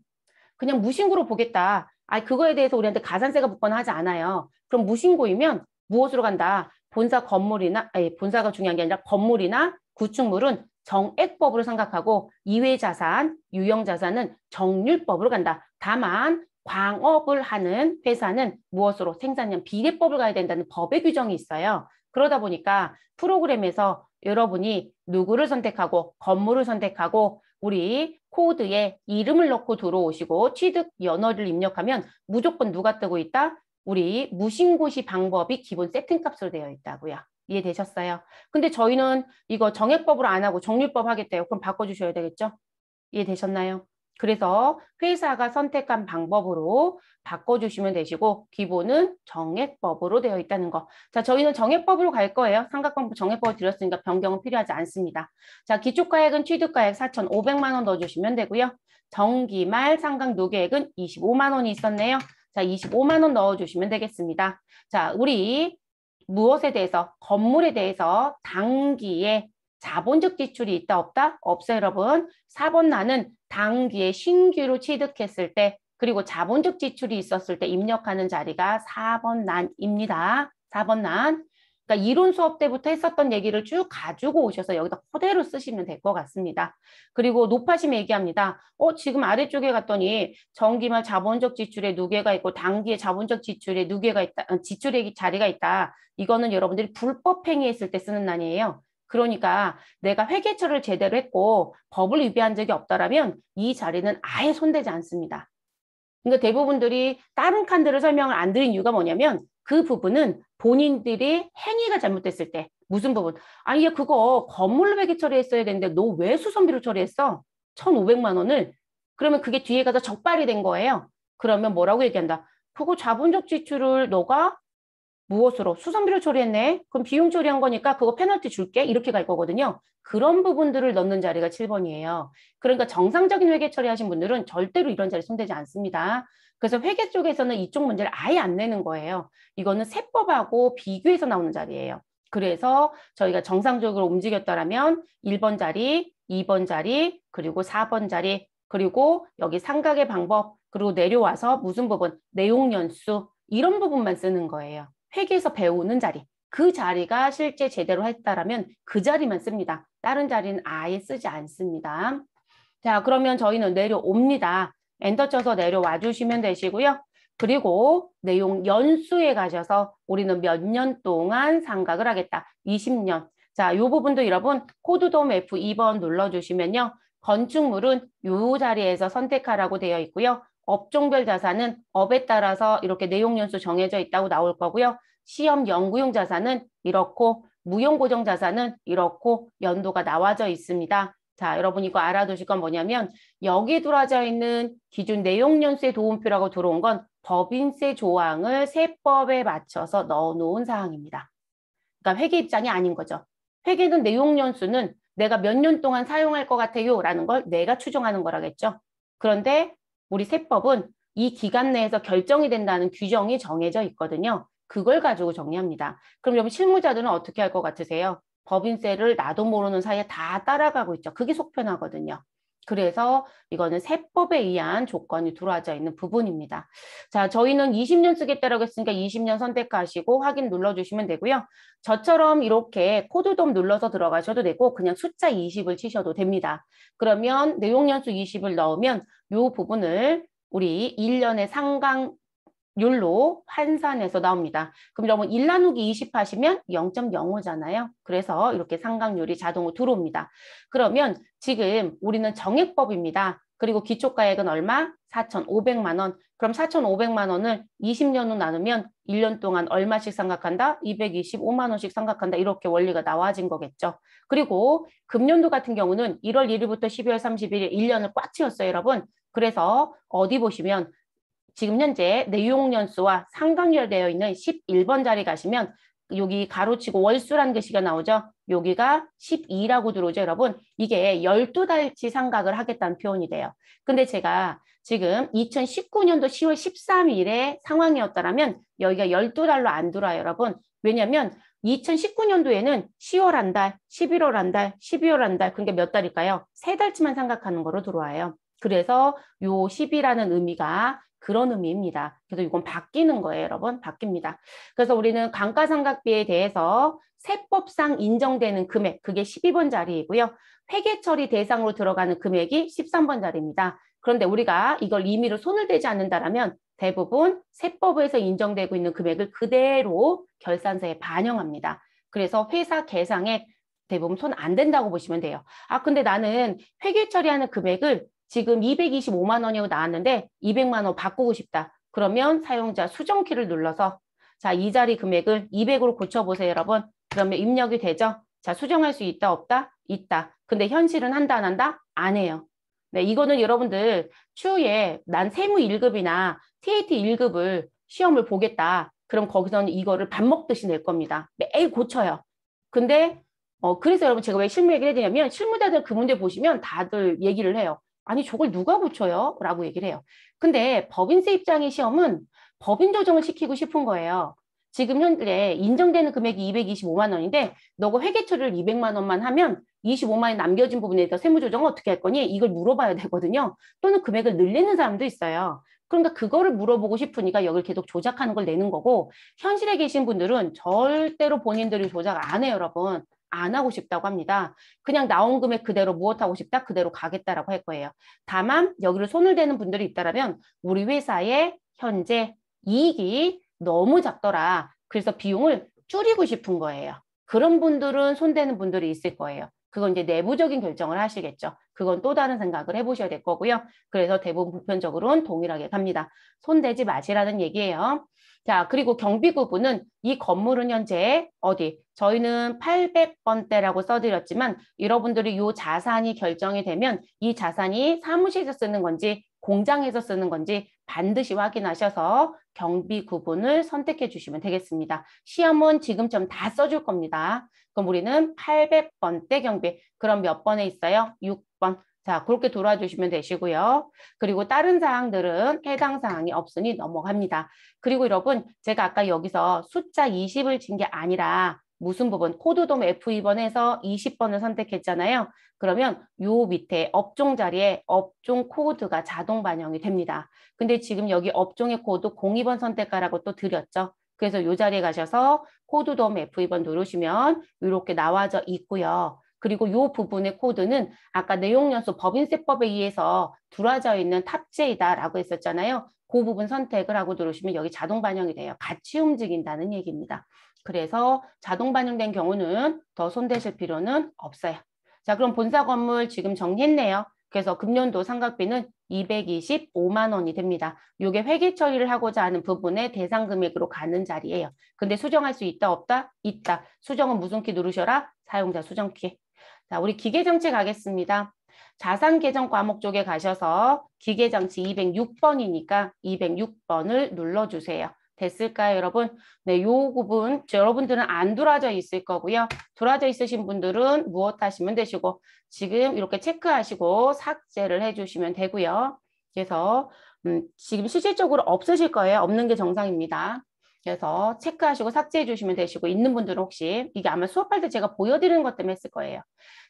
그냥 무신고로 보겠다. 아, 그거에 대해서 우리한테 가산세가 붙거나 하지 않아요. 그럼 무신고이면 무엇으로 간다? 본사 건물이나, 아니, 본사가 중요한 게 아니라 건물이나 구축물은 정액법으로 생각하고 이외 자산, 유형 자산은 정률법으로 간다. 다만 광업을 하는 회사는 무엇으로? 생산량 비례법을 가야 된다는 법의 규정이 있어요. 그러다 보니까 프로그램에서 여러분이 누구를 선택하고 건물을 선택하고 우리 코드에 이름을 넣고 들어오시고 취득 연월을 입력하면 무조건 누가 뜨고 있다? 우리 무신고시 방법이 기본 세팅값으로 되어 있다고요. 이해되셨어요? 근데 저희는 이거 정액법으로 안 하고 정률법 하겠대요. 그럼 바꿔주셔야 되겠죠? 이해되셨나요? 그래서 회사가 선택한 방법으로 바꿔주시면 되시고 기본은 정액법으로 되어 있다는 거. 자, 저희는 정액법으로 갈 거예요. 삼각방법 정액법을 드렸으니까 변경은 필요하지 않습니다. 자, 기초가액은 취득가액 4,500만 원 넣어주시면 되고요. 정기말 상각 누계액은 25만 원이 있었네요. 자, 25만 원 넣어주시면 되겠습니다. 자, 우리 무엇에 대해서? 건물에 대해서 당기에 자본적 지출이 있다 없다? 없어요, 여러분. 4번 난은 당기에 신규로 취득했을 때 그리고 자본적 지출이 있었을 때 입력하는 자리가 4번 난입니다. 4번 난. 그러니까 이론 수업 때부터 했었던 얘기를 쭉 가지고 오셔서 여기다 그대로 쓰시면 될 것 같습니다. 그리고 높아심 얘기합니다. 지금 아래쪽에 갔더니 정기말 자본적 지출에 누계가 있고 당기에 자본적 지출에 누계가 있다. 지출액이 자리가 있다. 이거는 여러분들이 불법 행위했을 때 쓰는 난이에요. 그러니까 내가 회계처를 제대로 했고 법을 위배한 적이 없다라면 이 자리는 아예 손대지 않습니다. 그러니까 대부분들이 다른 칸들을 설명을 안 드린 이유가 뭐냐면 그 부분은 본인들이 행위가 잘못됐을 때 무슨 부분? 아니 얘 그거 건물로 회계 처리했어야 되는데 너 왜 수선비로 처리했어? 1,500만 원을. 그러면 그게 뒤에 가서 적발이 된 거예요. 그러면 뭐라고 얘기한다? 그거 자본적 지출을 너가 무엇으로? 수선비로 처리했네. 그럼 비용 처리한 거니까 그거 페널티 줄게. 이렇게 갈 거거든요. 그런 부분들을 넣는 자리가 7번이에요. 그러니까 정상적인 회계 처리하신 분들은 절대로 이런 자리 손대지 않습니다. 그래서 회계 쪽에서는 이쪽 문제를 아예 안 내는 거예요. 이거는 세법하고 비교해서 나오는 자리예요. 그래서 저희가 정상적으로 움직였다라면 1번 자리, 2번 자리, 그리고 4번 자리, 그리고 여기 상각의 방법, 그리고 내려와서 무슨 부분? 내용 연수, 이런 부분만 쓰는 거예요. 회계에서 배우는 자리. 그 자리가 실제 제대로 했다라면 그 자리만 씁니다. 다른 자리는 아예 쓰지 않습니다. 자, 그러면 저희는 내려옵니다. 엔터 쳐서 내려와 주시면 되시고요. 그리고 내용 연수에 가셔서 우리는 몇 년 동안 상각을 하겠다. 20년. 자, 이 부분도 여러분 코드돔 F2번 눌러주시면요. 건축물은 이 자리에서 선택하라고 되어 있고요. 업종별 자산은 업에 따라서 이렇게 내용 연수 정해져 있다고 나올 거고요. 시험 연구용 자산은 이렇고 무용 고정 자산은 이렇고 연도가 나와져 있습니다. 자, 여러분 이거 알아두실 건 뭐냐면 여기 들어져 있는 기준 내용 연수의 도움표라고 들어온 건 법인세 조항을 세법에 맞춰서 넣어놓은 사항입니다. 그러니까 회계 입장이 아닌 거죠. 회계는 내용 연수는 내가 몇 년 동안 사용할 것 같아요 라는 걸 내가 추정하는 거라겠죠. 그런데 우리 세법은 이 기간 내에서 결정이 된다는 규정이 정해져 있거든요. 그걸 가지고 정리합니다. 그럼 여러분 실무자들은 어떻게 할 것 같으세요? 법인세를 나도 모르는 사이에 다 따라가고 있죠. 그게 속편하거든요. 그래서 이거는 세법에 의한 조건이 들어와져 있는 부분입니다. 자, 저희는 20년 쓰겠다라고 했으니까 20년 선택하시고 확인 눌러주시면 되고요. 저처럼 이렇게 코드돔 눌러서 들어가셔도 되고 그냥 숫자 20을 치셔도 됩니다. 그러면 내용연수 20을 넣으면 이 부분을 우리 1년의 상각률로 환산해서 나옵니다. 그럼 여러분 1 나누기 20 하시면 0.05잖아요. 그래서 이렇게 상각률이 자동으로 들어옵니다. 그러면 지금 우리는 정액법입니다. 그리고 기초가액은 얼마? 4,500만 원. 그럼 4,500만 원을 20년으로 나누면 1년 동안 얼마씩 상각한다? 225만 원씩 상각한다. 이렇게 원리가 나와진 거겠죠. 그리고 금년도 같은 경우는 1월 1일부터 12월 31일 1년을 꽉 채웠어요, 여러분. 그래서 어디 보시면 지금 현재 내용연수와 상각률 되어 있는 11번 자리 가시면 여기 가로치고 월수라는 글씨가 나오죠. 여기가 12라고 들어오죠, 여러분. 이게 12달치 상각을 하겠다는 표현이 돼요. 근데 제가 지금 2019년도 10월 13일에 상황이었다면 여기가 12달로 안 들어와요, 여러분. 왜냐면 2019년도에는 10월 한 달, 11월 한 달, 12월 한 달, 그러니까 몇 달일까요? 3달치만 생각하는 거로 들어와요. 그래서 요 10이라는 의미가 그런 의미입니다. 그래서 이건 바뀌는 거예요, 여러분. 바뀝니다. 그래서 우리는 감가상각비에 대해서 세법상 인정되는 금액, 그게 12번 자리이고요. 회계 처리 대상으로 들어가는 금액이 13번 자리입니다. 그런데 우리가 이걸 임의로 손을 대지 않는다라면 대부분 세법에서 인정되고 있는 금액을 그대로 결산서에 반영합니다. 그래서 회사 계상에 대부분 손 안 댄다고 보시면 돼요. 아, 근데 나는 회계 처리하는 금액을 지금 225만 원이라고 나왔는데 200만 원 바꾸고 싶다. 그러면 사용자 수정키를 눌러서 자, 이 자리 금액을 200으로 고쳐보세요, 여러분. 그러면 입력이 되죠? 자, 수정할 수 있다, 없다? 있다. 근데 현실은 한다, 안 한다? 안 해요. 네, 이거는 여러분들 추후에 난 세무 1급이나 TAT 1급을 시험을 보겠다. 그럼 거기서는 이거를 밥 먹듯이 낼 겁니다. 매일 고쳐요. 근데 그래서 여러분 제가 왜 실무 얘기를 해드냐면 실무자들 그 문제 보시면 다들 얘기를 해요. 아니 저걸 누가 고쳐요? 라고 얘기를 해요. 근데 법인세 입장의 시험은 법인 조정을 시키고 싶은 거예요. 지금 현재 인정되는 금액이 225만 원인데 너가 회계처리를 200만 원만 하면 25만 원이 남겨진 부분에 대해서 세무조정을 어떻게 할 거니? 이걸 물어봐야 되거든요. 또는 금액을 늘리는 사람도 있어요. 그러니까 그거를 물어보고 싶으니까 여기를 계속 조작하는 걸 내는 거고 현실에 계신 분들은 절대로 본인들이 조작 안 해요, 여러분. 안 하고 싶다고 합니다. 그냥 나온 금액 그대로 무엇하고 싶다? 그대로 가겠다라고 할 거예요. 다만 여기를 손을 대는 분들이 있다면 우리 회사의 현재 이익이 너무 작더라. 그래서 비용을 줄이고 싶은 거예요. 그런 분들은 손대는 분들이 있을 거예요. 그건 이제 내부적인 결정을 하시겠죠. 그건 또 다른 생각을 해보셔야 될 거고요. 그래서 대부분 보편적으로는 동일하게 갑니다. 손대지 마시라는 얘기예요. 자, 그리고 경비구분은 이 건물은 현재 어디? 저희는 800번대라고 써드렸지만 여러분들이 이 자산이 결정이 되면 이 자산이 사무실에서 쓰는 건지 공장에서 쓰는 건지 반드시 확인하셔서 경비 구분을 선택해 주시면 되겠습니다. 시험은 지금처럼 다 써줄 겁니다. 그럼 우리는 800번대 경비. 그럼 몇 번에 있어요? 6번. 자, 그렇게 돌아주시면 되시고요. 그리고 다른 사항들은 해당 사항이 없으니 넘어갑니다. 그리고 여러분, 제가 아까 여기서 숫자 20을 진 게 아니라 무슨 부분? 코드돔 F2번에서 20번을 선택했잖아요. 그러면 요 밑에 업종 자리에 업종 코드가 자동 반영이 됩니다. 근데 지금 여기 업종의 코드 02번 선택하라고 또 드렸죠. 그래서 요 자리에 가셔서 코드돔 F2번 누르시면 이렇게 나와져 있고요. 그리고 요 부분의 코드는 아까 내용연수 법인세법에 의해서 들어와져 있는 탑재이다라고 했었잖아요. 그 부분 선택을 하고 누르시면 여기 자동 반영이 돼요. 같이 움직인다는 얘기입니다. 그래서 자동 반영된 경우는 더 손대실 필요는 없어요. 자, 그럼 본사 건물 지금 정리했네요. 그래서 금년도 상각비는 225만 원이 됩니다. 이게 회계 처리를 하고자 하는 부분의 대상 금액으로 가는 자리예요. 근데 수정할 수 있다 없다? 있다. 수정은 무슨 키 누르셔라? 사용자 수정키. 자, 우리 기계장치 가겠습니다. 자산 계정 과목 쪽에 가셔서 기계장치 206번이니까 206번을 눌러주세요. 됐을까요, 여러분? 네, 요 부분 여러분들은 안 돌아져 있을 거고요. 돌아져 있으신 분들은 무엇 하시면 되시고 지금 이렇게 체크하시고 삭제를 해주시면 되고요. 그래서 지금 실질적으로 없으실 거예요. 없는 게 정상입니다. 그래서 체크하시고 삭제해 주시면 되시고 있는 분들은 혹시 이게 아마 수업할 때 제가 보여드리는 것 때문에 했을 거예요.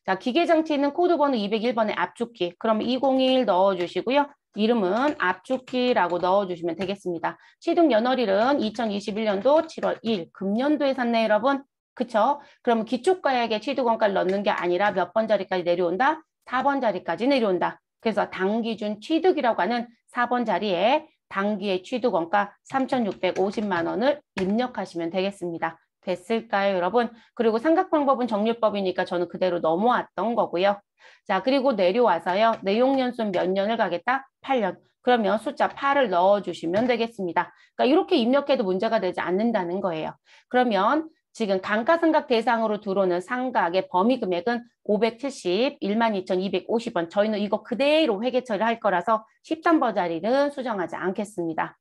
자, 기계장치는 코드번호 201번의 앞줄기. 그럼 201 넣어주시고요. 이름은 앞줄기라고 넣어주시면 되겠습니다. 취득 연월일은 2021년도 7월 1일 금년도에 샀네 여러분. 그쵸? 그러면 기초가액에 취득원가를 넣는 게 아니라 몇 번 자리까지 내려온다? 4번 자리까지 내려온다. 그래서 당기준 취득이라고 하는 4번 자리에 당기의 취득원가 3,650만 원을 입력하시면 되겠습니다. 됐을까요, 여러분? 그리고 삼각방법은 정률법이니까 저는 그대로 넘어왔던 거고요. 자, 그리고 내려와서요. 내용연수는 몇 년을 가겠다? 8년. 그러면 숫자 8을 넣어주시면 되겠습니다. 그러니까 이렇게 입력해도 문제가 되지 않는다는 거예요. 그러면 지금 감가상각 대상으로 들어오는 상각의 범위 금액은 571만 2,250원. 저희는 이거 그대로 회계 처리할 거라서 13번 자리는 수정하지 않겠습니다.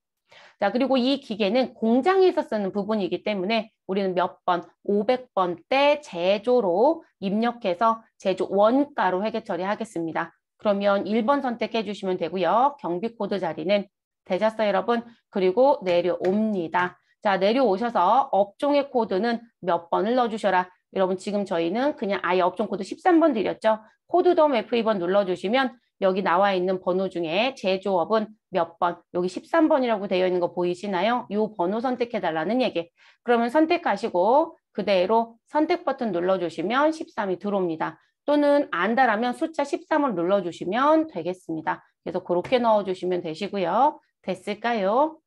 자, 그리고 이 기계는 공장에서 쓰는 부분이기 때문에 우리는 몇 번, 500번대 제조로 입력해서 제조 원가로 회계 처리하겠습니다. 그러면 1번 선택해 주시면 되고요. 경비 코드 자리는 되셨어요, 여러분? 그리고 내려옵니다. 자, 내려오셔서 업종의 코드는 몇 번을 넣어주셔라. 여러분, 지금 저희는 그냥 아예 업종 코드 13번 드렸죠? 코드 덤 F2번 눌러주시면 여기 나와 있는 번호 중에 제조업은 몇 번, 여기 13번이라고 되어 있는 거 보이시나요? 이 번호 선택해 달라는 얘기. 그러면 선택하시고 그대로 선택 버튼 눌러주시면 13이 들어옵니다. 또는 안다라면 숫자 13을 눌러주시면 되겠습니다. 그래서 그렇게 넣어주시면 되시고요. 됐을까요?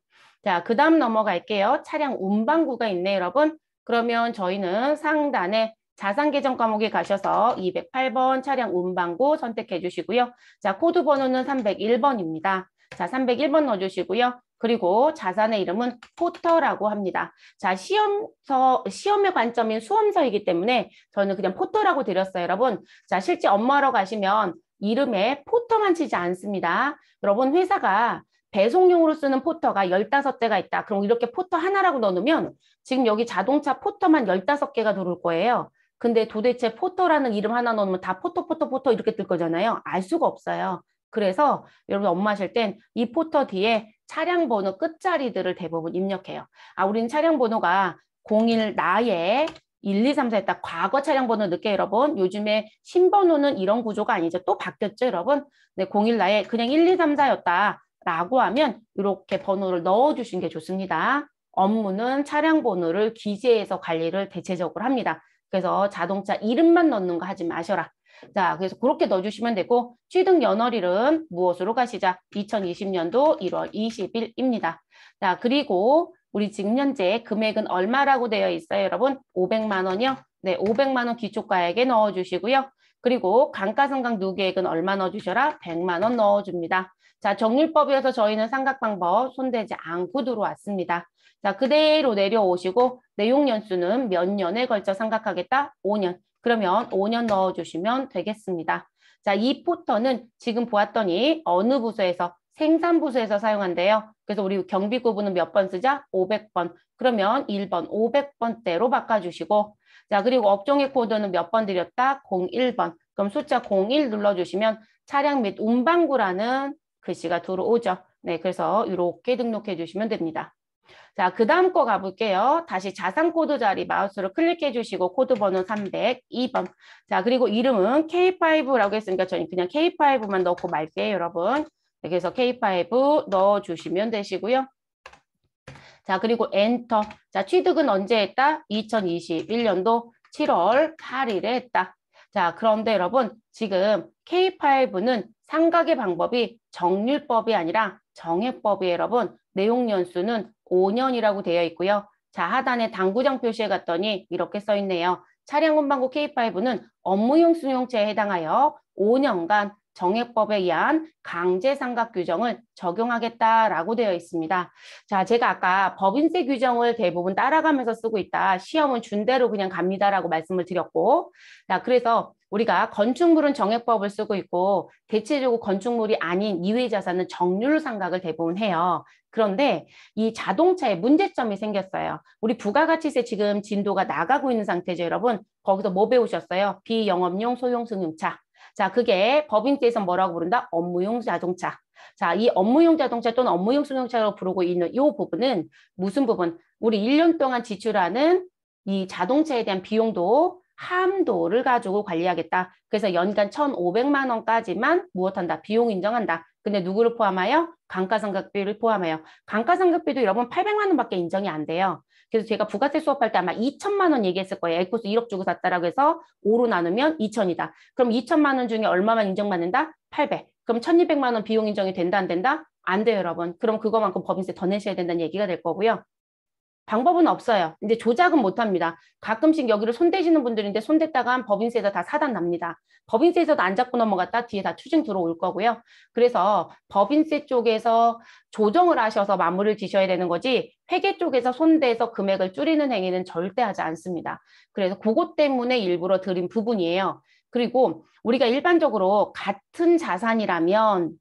자, 그 다음 넘어갈게요. 차량 운반구가 있네요, 여러분. 그러면 저희는 상단에 자산 계정 과목에 가셔서 208번 차량 운반구 선택해 주시고요. 자, 코드 번호는 301번입니다. 자, 301번 넣어주시고요. 그리고 자산의 이름은 포터라고 합니다. 자, 시험의 관점인 수험서이기 때문에 저는 그냥 포터라고 드렸어요, 여러분. 자, 실제 업무하러 가시면 이름에 포터만 치지 않습니다. 여러분, 회사가 배송용으로 쓰는 포터가 15대가 있다. 그럼 이렇게 포터 하나라고 넣어놓으면 지금 여기 자동차 포터만 15개가 들어올 거예요. 근데 도대체 포터라는 이름 하나 넣으면 다 포터 이렇게 뜰 거잖아요. 알 수가 없어요. 그래서 여러분 업무하실 땐 이 포터 뒤에 차량 번호 끝자리들을 대부분 입력해요. 아, 우리는 차량 번호가 01 나의 1, 2, 3, 4 했다. 과거 차량 번호 넣을게요, 여러분. 요즘에 신번호는 이런 구조가 아니죠. 또 바뀌었죠, 여러분? 네, 01 나의 그냥 1, 2, 3, 4였다. 라고 하면 이렇게 번호를 넣어주신 게 좋습니다. 업무는 차량 번호를 기재해서 관리를 대체적으로 합니다. 그래서 자동차 이름만 넣는 거 하지 마셔라. 자, 그래서 그렇게 넣어주시면 되고 취득 연월일은 무엇으로 가시자? 2020년도 1월 20일입니다. 자, 그리고 우리 지금 현재 금액은 얼마라고 되어 있어요, 여러분? 500만 원이요? 네, 500만 원 기초가액에 넣어주시고요. 그리고 감가상각 누계액은 얼마 넣어주셔라? 100만 원 넣어줍니다. 자, 정률법에서 저희는 삼각방법 손대지 않고 들어왔습니다. 자, 그대로 내려오시고 내용 연수는 몇 년에 걸쳐 삼각하겠다? 5년. 그러면 5년 넣어주시면 되겠습니다. 자, 이 포터는 지금 보았더니 어느 부서에서 생산부서에서 사용한대요. 그래서 우리 경비구분은 몇 번 쓰자? 500번. 그러면 1번 500번대로 바꿔주시고 자, 그리고 업종의 코드는 몇 번 드렸다? 01번. 그럼 숫자 01 눌러주시면 차량 및 운반구라는 글씨가 들어오죠. 네, 그래서 이렇게 등록해 주시면 됩니다. 자, 그 다음 거 가볼게요. 다시 자산 코드 자리 마우스로 클릭해 주시고 코드 번호 302번. 자, 그리고 이름은 K5라고 했으니까 저는 그냥 K5만 넣고 말게요, 여러분. 네, 그래서 K5 넣어주시면 되시고요. 자, 그리고 엔터. 자, 취득은 언제 했다? 2021년도 7월 8일에 했다. 자, 그런데 여러분, 지금 K5는 상각의 방법이 정률법이 아니라 정액법이에요, 여러분. 내용 연수는 5년이라고 되어 있고요. 자, 하단에 당구장 표시에 갔더니 이렇게 써 있네요. 차량 운반구 K5는 업무용 승용차에 해당하여 5년간 정액법에 의한 강제상각 규정을 적용하겠다라고 되어 있습니다. 자, 제가 아까 법인세 규정을 대부분 따라가면서 쓰고 있다. 시험은 준 대로 그냥 갑니다라고 말씀을 드렸고, 자, 그래서 우리가 건축물은 정액법을 쓰고 있고 대체적으로 건축물이 아닌 이외 자산은 정률 상각을 대부분 해요. 그런데 이 자동차에 문제점이 생겼어요. 우리 부가가치세 지금 진도가 나가고 있는 상태죠, 여러분. 거기서 뭐 배우셨어요? 비영업용 소형 승용차. 자, 그게 법인세에서 뭐라고 부른다? 업무용 자동차. 자, 이 업무용 자동차 또는 업무용 승용차로 부르고 있는 이 부분은 무슨 부분? 우리 1년 동안 지출하는 이 자동차에 대한 비용도 함도를 가지고 관리하겠다. 그래서 연간 1,500만 원까지만 무엇한다? 비용 인정한다. 근데 누구를 포함하여? 감가상각비를 포함해요. 감가상각비도 여러분 800만 원밖에 인정이 안 돼요. 그래서 제가 부가세 수업할 때 아마 2천만 원 얘기했을 거예요. 에코스 1억 주고 샀다라고 해서 5로 나누면 2천이다. 그럼 2천만 원 중에 얼마만 인정받는다? 800. 그럼 1,200만 원 비용 인정이 된다, 안 된다? 안 돼요, 여러분. 그럼 그거만큼 법인세 더 내셔야 된다는 얘기가 될 거고요. 방법은 없어요. 이제 조작은 못합니다. 가끔씩 여기를 손대시는 분들인데 손댔다가 법인세에서 다 사단 납니다. 법인세에서도 안 잡고 넘어갔다 뒤에 다 추징 들어올 거고요. 그래서 법인세 쪽에서 조정을 하셔서 마무리를 지셔야 되는 거지 회계 쪽에서 손대서 금액을 줄이는 행위는 절대 하지 않습니다. 그래서 그것 때문에 일부러 드린 부분이에요. 그리고 우리가 일반적으로 같은 자산이라면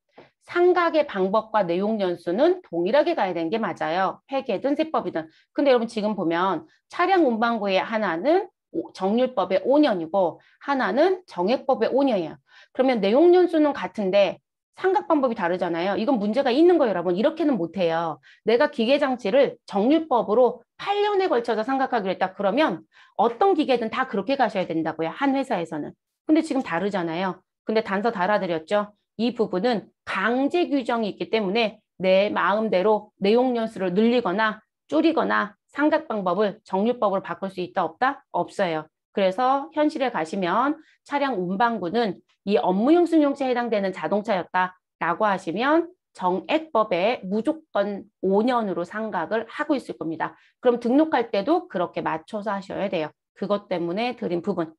상각의 방법과 내용 연수는 동일하게 가야 되는 게 맞아요. 회계든 세법이든. 근데 여러분 지금 보면 차량 운반구의 하나는 정률법의 5년이고 하나는 정액법의 5년이에요. 그러면 내용 연수는 같은데 상각 방법이 다르잖아요. 이건 문제가 있는 거예요, 여러분. 이렇게는 못해요. 내가 기계장치를 정률법으로 8년에 걸쳐서 상각하기로 했다. 그러면 어떤 기계든 다 그렇게 가셔야 된다고요. 한 회사에서는. 근데 지금 다르잖아요. 근데 단서 달아드렸죠. 이 부분은 강제 규정이 있기 때문에 내 마음대로 내용 연수를 늘리거나 줄이거나 상각 방법을 정률법으로 바꿀 수 있다 없다? 없어요. 그래서 현실에 가시면 차량 운반구는 이 업무용 승용차에 해당되는 자동차였다라고 하시면 정액법에 무조건 5년으로 상각을 하고 있을 겁니다. 그럼 등록할 때도 그렇게 맞춰서 하셔야 돼요. 그것 때문에 드린 부분.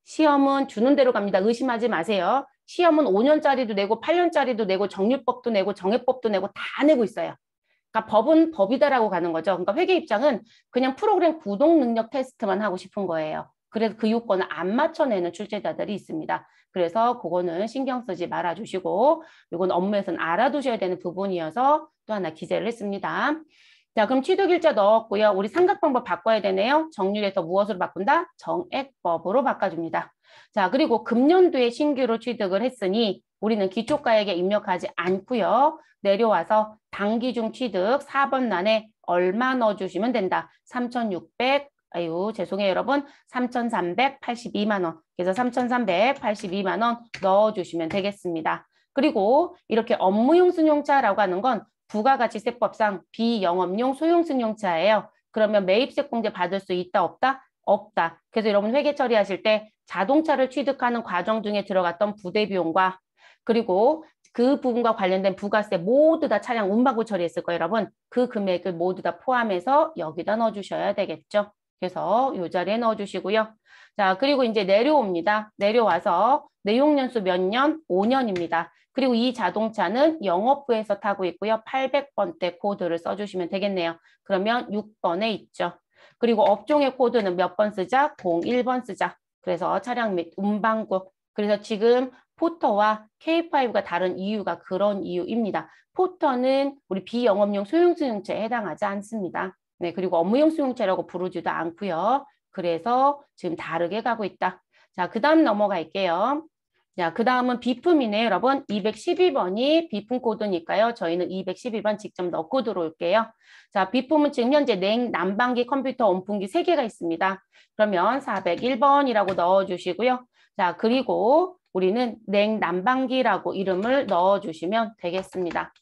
시험은 주는 대로 갑니다. 의심하지 마세요. 시험은 5년짜리도 내고 8년짜리도 내고 정률법도 내고 정액법도 내고 다 내고 있어요. 그러니까 법은 법이다라고 가는 거죠. 그러니까 회계 입장은 그냥 프로그램 구동 능력 테스트만 하고 싶은 거예요. 그래서 그 요건을 안 맞춰내는 출제자들이 있습니다. 그래서 그거는 신경 쓰지 말아주시고 이건 업무에서는 알아두셔야 되는 부분이어서 또 하나 기재를 했습니다. 자, 그럼 취득일자 넣었고요. 우리 삼각방법 바꿔야 되네요. 정률에서 무엇으로 바꾼다? 정액법으로 바꿔줍니다. 자, 그리고 금년도에 신규로 취득을 했으니 우리는 기초가액에 입력하지 않고요. 내려와서 단기중 취득 4번 란에 얼마 넣어주시면 된다. 3,600, 아유 죄송해요 여러분. 3,382만 원. 그래서 3,382만 원 넣어주시면 되겠습니다. 그리고 이렇게 업무용 승용차라고 하는 건 부가가치세법상 비영업용 소형 승용차예요. 그러면 매입세공제 받을 수 있다 없다? 없다. 그래서 여러분 회계 처리하실 때 자동차를 취득하는 과정 중에 들어갔던 부대비용과 그리고 그 부분과 관련된 부가세 모두 다 차량 운반구 처리했을 거예요, 여러분. 그 금액을 모두 다 포함해서 여기다 넣어주셔야 되겠죠. 그래서 이 자리에 넣어주시고요. 자, 그리고 이제 내려옵니다. 내려와서 내용연수 몇 년? 5년입니다. 그리고 이 자동차는 영업부에서 타고 있고요. 800번대 코드를 써주시면 되겠네요. 그러면 6번에 있죠. 그리고 업종의 코드는 몇 번 쓰자? 01번 쓰자. 그래서 차량 및 운반구. 그래서 지금 포터와 K5가 다른 이유가 그런 이유입니다. 포터는 우리 비영업용 소형 승용차에 해당하지 않습니다. 네, 그리고 업무용 승용차라고 부르지도 않고요. 그래서 지금 다르게 가고 있다. 자, 그 다음 넘어갈게요. 자, 그 다음은 비품이네요, 여러분. 212번이 비품 코드니까요. 저희는 212번 직접 넣고 들어올게요. 자, 비품은 지금 현재 냉, 난방기, 컴퓨터, 온풍기 3개가 있습니다. 그러면 401번이라고 넣어주시고요. 자, 그리고 우리는 냉, 난방기라고 이름을 넣어주시면 되겠습니다.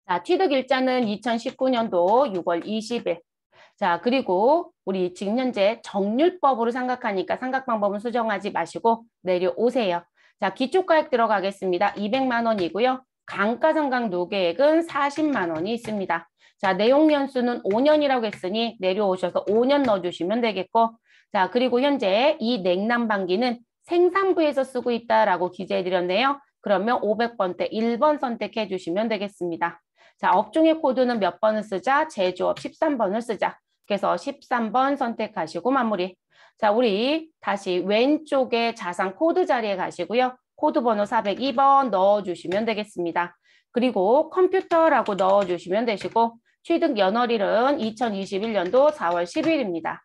자, 취득일자는 2019년도 6월 20일. 자, 그리고 우리 지금 현재 정률법으로 생각하니까 삼각방법은 수정하지 마시고 내려오세요. 자, 기초가액 들어가겠습니다. 200만 원이고요. 감가상각 노계액은 40만 원이 있습니다. 자, 내용연수는 5년이라고 했으니 내려오셔서 5년 넣어주시면 되겠고 자, 그리고 현재 이 냉난방기는 생산부에서 쓰고 있다라고 기재해드렸네요. 그러면 500번대 1번 선택해 주시면 되겠습니다. 자, 업종의 코드는 몇 번을 쓰자? 제조업 13번을 쓰자. 그래서 13번 선택하시고 마무리. 자, 우리 다시 왼쪽에 자산 코드 자리에 가시고요. 코드 번호 402번 넣어주시면 되겠습니다. 그리고 컴퓨터라고 넣어주시면 되시고 취득 연월일은 2021년도 4월 10일입니다.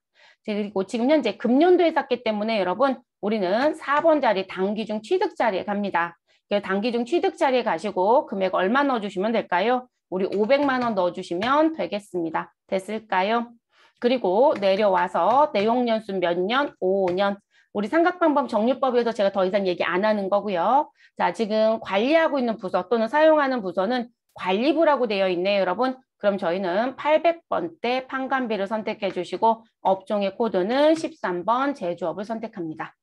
그리고 지금 현재 금년도에 샀기 때문에 여러분 우리는 4번 자리 단기중 취득 자리에 갑니다. 단기중 취득 자리에 가시고 금액 얼마 넣어주시면 될까요? 우리 500만 원 넣어주시면 되겠습니다. 됐을까요? 그리고 내려와서 내용연수 몇 년? 5년. 우리 삼각방법 정률법에서 제가 더 이상 얘기 안 하는 거고요. 자, 지금 관리하고 있는 부서 또는 사용하는 부서는 관리부라고 되어 있네요, 여러분. 그럼 저희는 800번대 판관비를 선택해 주시고 업종의 코드는 13번 제조업을 선택합니다.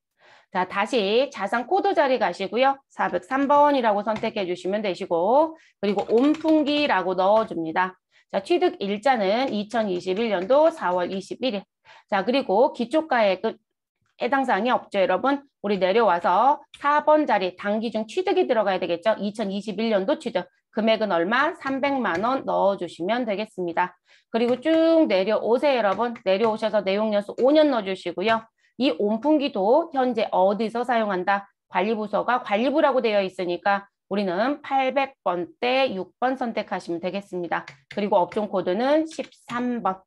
자, 다시 자산 코드 자리 가시고요. 403번이라고 선택해 주시면 되시고 그리고 온풍기라고 넣어줍니다. 자, 취득 일자는 2021년도 4월 21일. 자, 그리고 기초가액은 해당 사항이 없죠, 여러분. 우리 내려와서 4번 자리 단기중 취득이 들어가야 되겠죠. 2021년도 취득. 금액은 얼마? 300만 원 넣어주시면 되겠습니다. 그리고 쭉 내려오세요, 여러분. 내려오셔서 내용연수 5년 넣어주시고요. 이 온풍기도 현재 어디서 사용한다? 관리부서가 관리부라고 되어 있으니까 우리는 800번대 6번 선택하시면 되겠습니다. 그리고 업종 코드는 13번.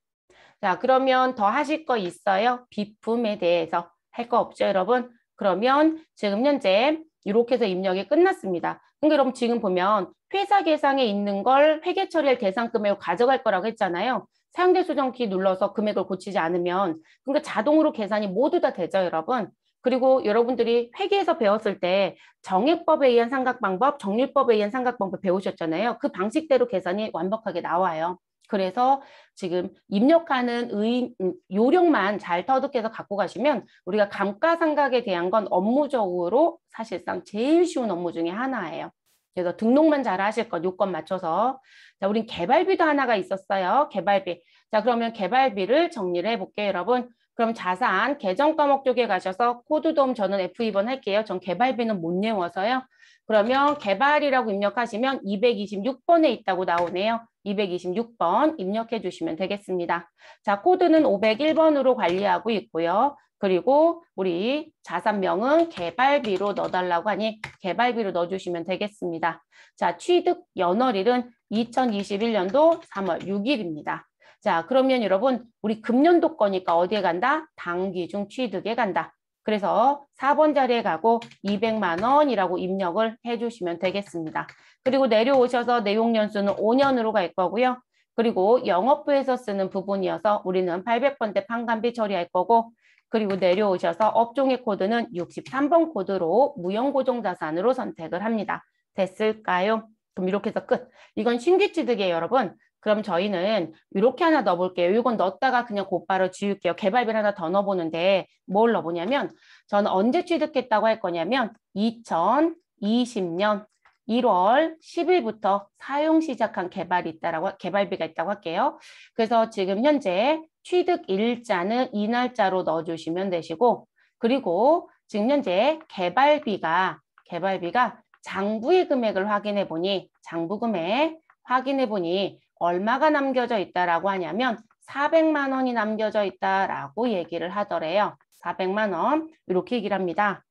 자, 그러면 더 하실 거 있어요? 비품에 대해서 할 거 없죠, 여러분? 그러면 지금 현재 이렇게 해서 입력이 끝났습니다. 그러니까 여러분 지금 보면 회사 계상에 있는 걸 회계 처리할 대상 금액을 가져갈 거라고 했잖아요. 사용대 수정키 눌러서 금액을 고치지 않으면 그러니까 자동으로 계산이 모두 다 되죠, 여러분. 그리고 여러분들이 회계에서 배웠을 때 정액법에 의한 상각 방법, 정률법에 의한 상각 방법 배우셨잖아요. 그 방식대로 계산이 완벽하게 나와요. 그래서 지금 입력하는 요령만 잘 터득해서 갖고 가시면 우리가 감가상각에 대한 건 업무적으로 사실상 제일 쉬운 업무 중에 하나예요. 그래서 등록만 잘 하실 것, 요건 맞춰서. 자, 우린 개발비도 하나가 있었어요. 개발비. 자, 그러면 개발비를 정리를 해볼게요, 여러분. 그럼 자산 계정 과목 쪽에 가셔서 코드 도움 저는 F2번 할게요. 전 개발비는 못 외워서요. 그러면 개발이라고 입력하시면 226번에 있다고 나오네요. 226번 입력해 주시면 되겠습니다. 자, 코드는 501번으로 관리하고 있고요. 그리고 우리 자산명은 개발비로 넣어달라고 하니 개발비로 넣어주시면 되겠습니다. 자, 취득 연월일은 2021년도 3월 6일입니다. 자, 그러면 여러분 우리 금년도 거니까 어디에 간다? 당기중 취득에 간다. 그래서 4번 자리에 가고 200만 원이라고 입력을 해주시면 되겠습니다. 그리고 내려오셔서 내용 연수는 5년으로 갈 거고요. 그리고 영업부에서 쓰는 부분이어서 우리는 800번대 판관비 처리할 거고 그리고 내려오셔서 업종의 코드는 63번 코드로 무형고정자산으로 선택을 합니다. 됐을까요? 그럼 이렇게 해서 끝. 이건 신규 취득이에요, 여러분. 그럼 저희는 이렇게 하나 넣어볼게요. 이건 넣었다가 그냥 곧바로 지울게요. 개발비를 하나 더 넣어보는데 뭘 넣어보냐면 저는 언제 취득했다고 할 거냐면 2020년 1월 10일부터 사용 시작한 개발비가 있다고 할게요. 그래서 지금 현재 취득 일자는 이 날짜로 넣어주시면 되시고 그리고 지금 현재 개발비가 장부의 금액을 확인해 보니 장부 금액 확인해 보니 얼마가 남겨져 있다라고 하냐면 400만 원이 남겨져 있다라고 얘기를 하더래요. 400만 원 이렇게 얘기를 합니다.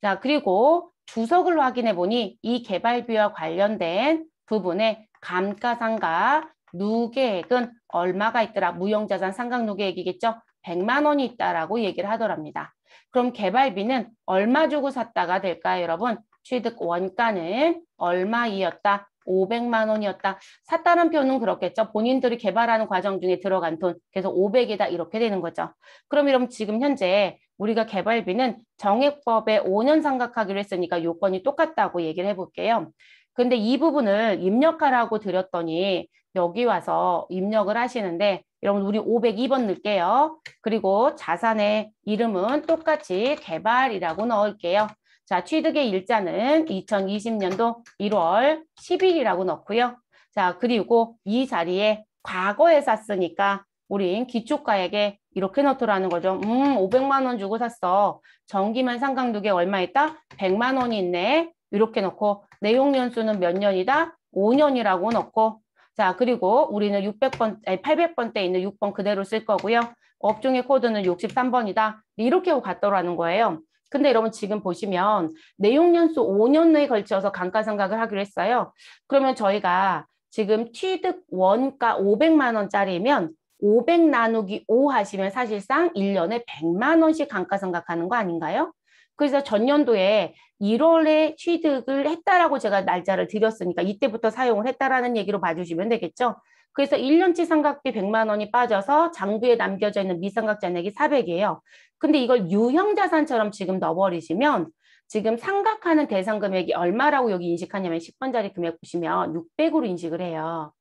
자, 그리고 주석을 확인해 보니 이 개발비와 관련된 부분에 감가상각 누계액은 얼마가 있더라. 무형자산 상각 누계액이겠죠. 100만 원이 있다라고 얘기를 하더랍니다. 그럼 개발비는 얼마 주고 샀다가 될까요, 여러분? 취득 원가는 얼마이었다? 500만 원이었다. 샀다는 표현은 그렇겠죠. 본인들이 개발하는 과정 중에 들어간 돈. 그래서 500이다 이렇게 되는 거죠. 그럼 지금 현재 우리가 개발비는 정액법에 5년 상각하기로 했으니까 요건이 똑같다고 얘기를 해볼게요. 근데 이 부분을 입력하라고 드렸더니 여기 와서 입력을 하시는데 여러분 우리 502번 넣을게요. 그리고 자산의 이름은 똑같이 개발이라고 넣을게요. 자, 취득의 일자는 2020년도 1월 10일이라고 넣고요. 자, 그리고 이 자리에 과거에 샀으니까 우린 기초가액에 이렇게 넣더라는 거죠. 500만 원 주고 샀어. 정기만 상각누계 얼마 있다? 100만 원이 있네. 이렇게 넣고 내용 연수는 몇 년이다? 5년이라고 넣고 자, 그리고 우리는 800번대 있는 6번 그대로 쓸 거고요. 업종의 코드는 63번이다. 이렇게 하고 갔더라는 거예요. 근데 여러분 지금 보시면 내용 연수 5년 내에 걸쳐서 감가상각을 하기로 했어요. 그러면 저희가 지금 취득 원가 500만 원짜리면 500 나누기 5 하시면 사실상 1년에 100만 원씩 감가상각하는 거 아닌가요? 그래서 전년도에 1월에 취득을 했다라고 제가 날짜를 드렸으니까 이때부터 사용을 했다라는 얘기로 봐주시면 되겠죠. 그래서 1년치 상각비 100만 원이 빠져서 장부에 남겨져 있는 미상각 잔액이 400이에요. 근데 이걸 유형자산처럼 지금 넣어버리시면 지금 상각하는 대상 금액이 얼마라고 여기 인식하냐면 10번 자리 금액 보시면 600으로 인식을 해요.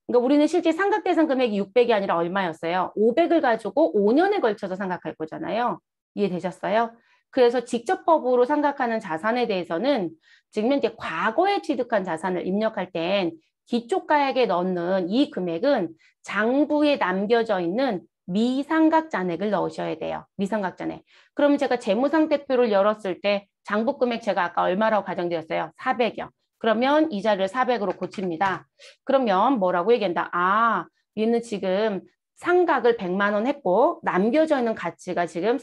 그러니까 우리는 실제 상각 대상 금액이 600이 아니라 얼마였어요? 500을 가지고 5년에 걸쳐서 상각할 거잖아요. 이해되셨어요? 그래서 직접 법으로 상각하는 자산에 대해서는 지금 현재 과거에 취득한 자산을 입력할 땐 기초가액에 넣는 이 금액은 장부에 남겨져 있는 미상각 잔액을 넣으셔야 돼요. 미상각 잔액. 그럼 제가 재무상태표를 열었을 때 장부 금액 제가 아까 얼마라고 가정드렸어요? 400이요. 그러면 이 자리를 400으로 고칩니다. 그러면 뭐라고 얘기한다? 아, 얘는 지금 상각을 100만 원 했고 남겨져 있는 가치가 지금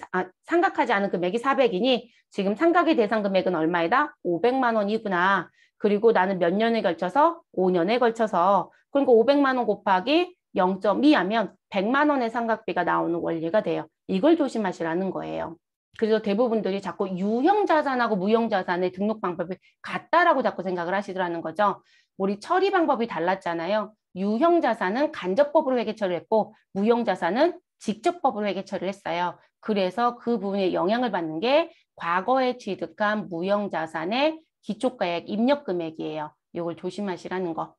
상각하지 않은 금액이 400이니 지금 상각의 대상 금액은 얼마이다? 500만 원이구나. 그리고 나는 몇 년에 걸쳐서? 5년에 걸쳐서. 그러니까 500만 원 곱하기 0.2 하면 100만 원의 상각비가 나오는 원리가 돼요. 이걸 조심하시라는 거예요. 그래서 대부분들이 자꾸 유형자산하고 무형자산의 등록 방법이 같다라고 자꾸 생각을 하시더라는 거죠. 우리 처리 방법이 달랐잖아요. 유형자산은 간접법으로 회계 처리를 했고 무형자산은 직접법으로 회계 처리를 했어요. 그래서 그 부분에 영향을 받는 게 과거에 취득한 무형자산의 기초가액 입력금액이에요. 이걸 조심하시라는 거.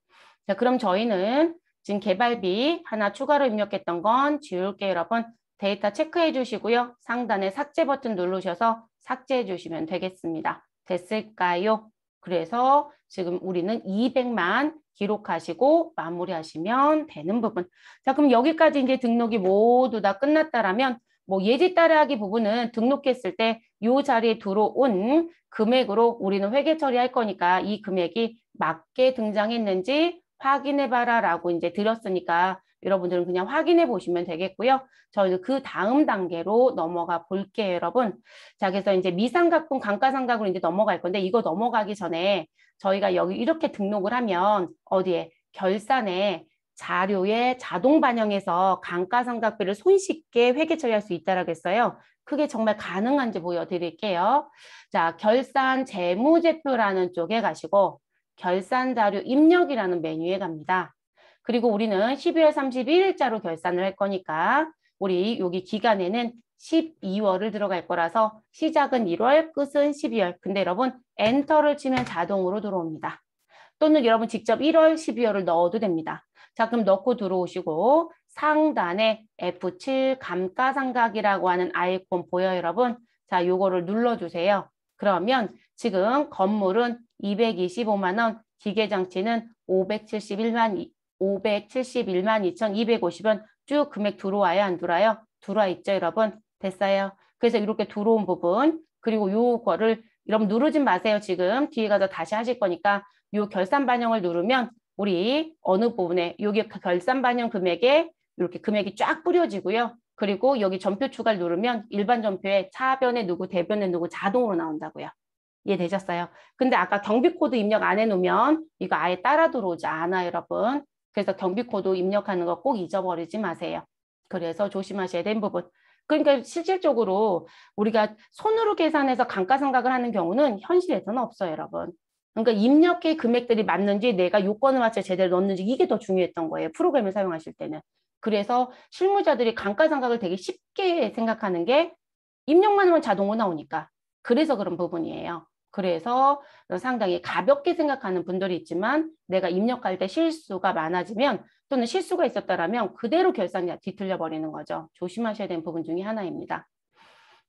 자, 그럼 저희는 지금 개발비 하나 추가로 입력했던 건 지울게요, 여러분. 데이터 체크해 주시고요. 상단에 삭제 버튼 누르셔서 삭제해 주시면 되겠습니다. 됐을까요? 그래서 지금 우리는 200만 기록하시고 마무리하시면 되는 부분. 자, 그럼 여기까지 이제 등록이 모두 다 끝났다라면 뭐 예지 따라하기 부분은 등록했을 때 이 자리에 들어온 금액으로 우리는 회계 처리할 거니까 이 금액이 맞게 등장했는지 확인해봐라 라고 이제 드렸으니까 여러분들은 그냥 확인해 보시면 되겠고요. 저희는 그 다음 단계로 넘어가 볼게요, 여러분. 자, 그래서 이제 미상각분 감가상각으로 이제 넘어갈 건데 이거 넘어가기 전에 저희가 여기 이렇게 등록을 하면 어디에 결산에 자료에 자동 반영해서 감가상각비를 손쉽게 회계 처리할 수 있다라고 했어요. 그게 정말 가능한지 보여드릴게요. 자, 결산 재무제표라는 쪽에 가시고 결산 자료 입력이라는 메뉴에 갑니다. 그리고 우리는 12월 31일자로 결산을 할 거니까 우리 여기 기간에는 12월을 들어갈 거라서 시작은 1월, 끝은 12월. 근데 여러분 엔터를 치면 자동으로 들어옵니다. 또는 여러분 직접 1월, 12월을 넣어도 됩니다. 자, 그럼 넣고 들어오시고 상단에 F7 감가상각이라고 하는 아이콘 보여요, 여러분? 자, 요거를 눌러주세요. 그러면 지금 건물은 225만 원, 기계장치는 571만 2,250원 쭉 금액 들어와요, 안 들어와요? 들어와 있죠, 여러분? 됐어요. 그래서 이렇게 들어온 부분, 그리고 요거를 여러분 누르지 마세요, 지금. 뒤에 가서 다시 하실 거니까 요 결산 반영을 누르면 우리 어느 부분에 여기 결산 반영 금액에 이렇게 금액이 쫙 뿌려지고요. 그리고 여기 전표 추가를 누르면 일반 전표에 차변에 누구, 대변에 누구 자동으로 나온다고요. 이해되셨어요? 근데 아까 경비코드 입력 안 해놓으면 이거 아예 따라 들어오지 않아요, 여러분. 그래서 경비코드 입력하는 거 꼭 잊어버리지 마세요. 그래서 조심하셔야 되는 부분. 그러니까 실질적으로 우리가 손으로 계산해서 감가상각을 하는 경우는 현실에서는 없어요, 여러분. 그러니까 입력의 금액들이 맞는지 내가 요건을 맞춰 제대로 넣는지 이게 더 중요했던 거예요. 프로그램을 사용하실 때는. 그래서 실무자들이 감가상각을 되게 쉽게 생각하는 게 입력만 하면 자동으로 나오니까. 그래서 그런 부분이에요. 그래서 상당히 가볍게 생각하는 분들이 있지만 내가 입력할 때 실수가 많아지면 또는 실수가 있었다라면 그대로 결산이 뒤틀려 버리는 거죠. 조심하셔야 되는 부분 중에 하나입니다.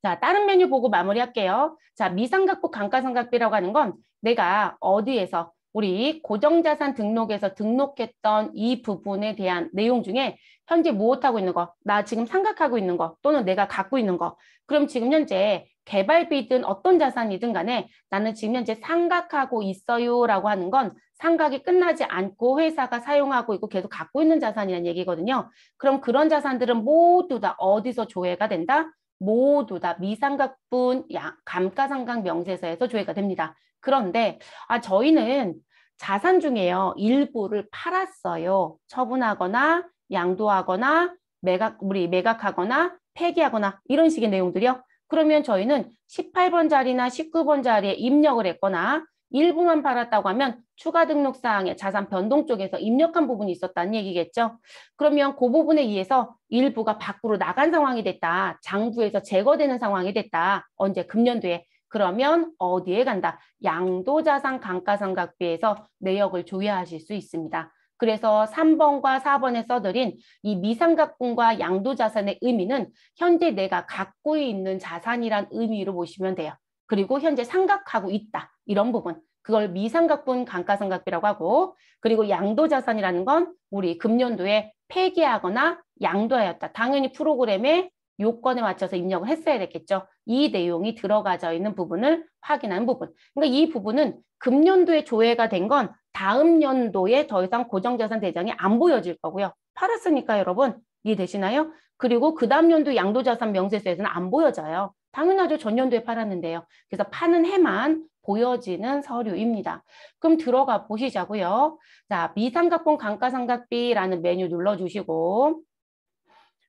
자, 다른 메뉴 보고 마무리할게요. 자, 미상각부 감가상각비라고 하는 건 내가 어디에서 우리 고정자산 등록에서 등록했던 이 부분에 대한 내용 중에 현재 무엇하고 있는 거, 나 지금 상각하고 있는 거 또는 내가 갖고 있는 거. 그럼 지금 현재 개발비든 어떤 자산이든 간에 나는 지금 현재 상각하고 있어요 라고 하는 건 상각이 끝나지 않고 회사가 사용하고 있고 계속 갖고 있는 자산이라는 얘기거든요. 그럼 그런 자산들은 모두 다 어디서 조회가 된다? 모두 다 미상각분 감가상각 명세서에서 조회가 됩니다. 그런데 저희는 자산 중에요. 일부를 팔았어요. 처분하거나 양도하거나 매각하거나 폐기하거나 이런 식의 내용들이요. 그러면 저희는 18번 자리나 19번 자리에 입력을 했거나 일부만 팔았다고 하면 추가 등록 사항에 자산 변동 쪽에서 입력한 부분이 있었다는 얘기겠죠. 그러면 그 부분에 의해서 일부가 밖으로 나간 상황이 됐다. 장부에서 제거되는 상황이 됐다. 언제? 금년도에. 그러면 어디에 간다? 양도자산 감가상각비에서 내역을 조회하실 수 있습니다. 그래서 3번과 4번에 써드린 이 미상각분과 양도자산의 의미는 현재 내가 갖고 있는 자산이란 의미로 보시면 돼요. 그리고 현재 상각하고 있다. 이런 부분. 그걸 미상각분 감가상각비라고 하고 그리고 양도자산이라는 건 우리 금년도에 폐기하거나 양도하였다. 당연히 프로그램의 요건에 맞춰서 입력을 했어야 됐겠죠. 이 내용이 들어가져 있는 부분을 확인한 부분. 그러니까 이 부분은 금년도에 조회가 된 건 다음 연도에 더 이상 고정자산 대장이 안 보여질 거고요. 팔았으니까 여러분 이해되시나요? 그리고 그 다음 연도 양도자산 명세서에서는 안 보여져요. 당연하죠. 전년도에 팔았는데요. 그래서 파는 해만 보여지는 서류입니다. 그럼 들어가 보시자고요. 자, 미상각본 감가상각비라는 메뉴 눌러주시고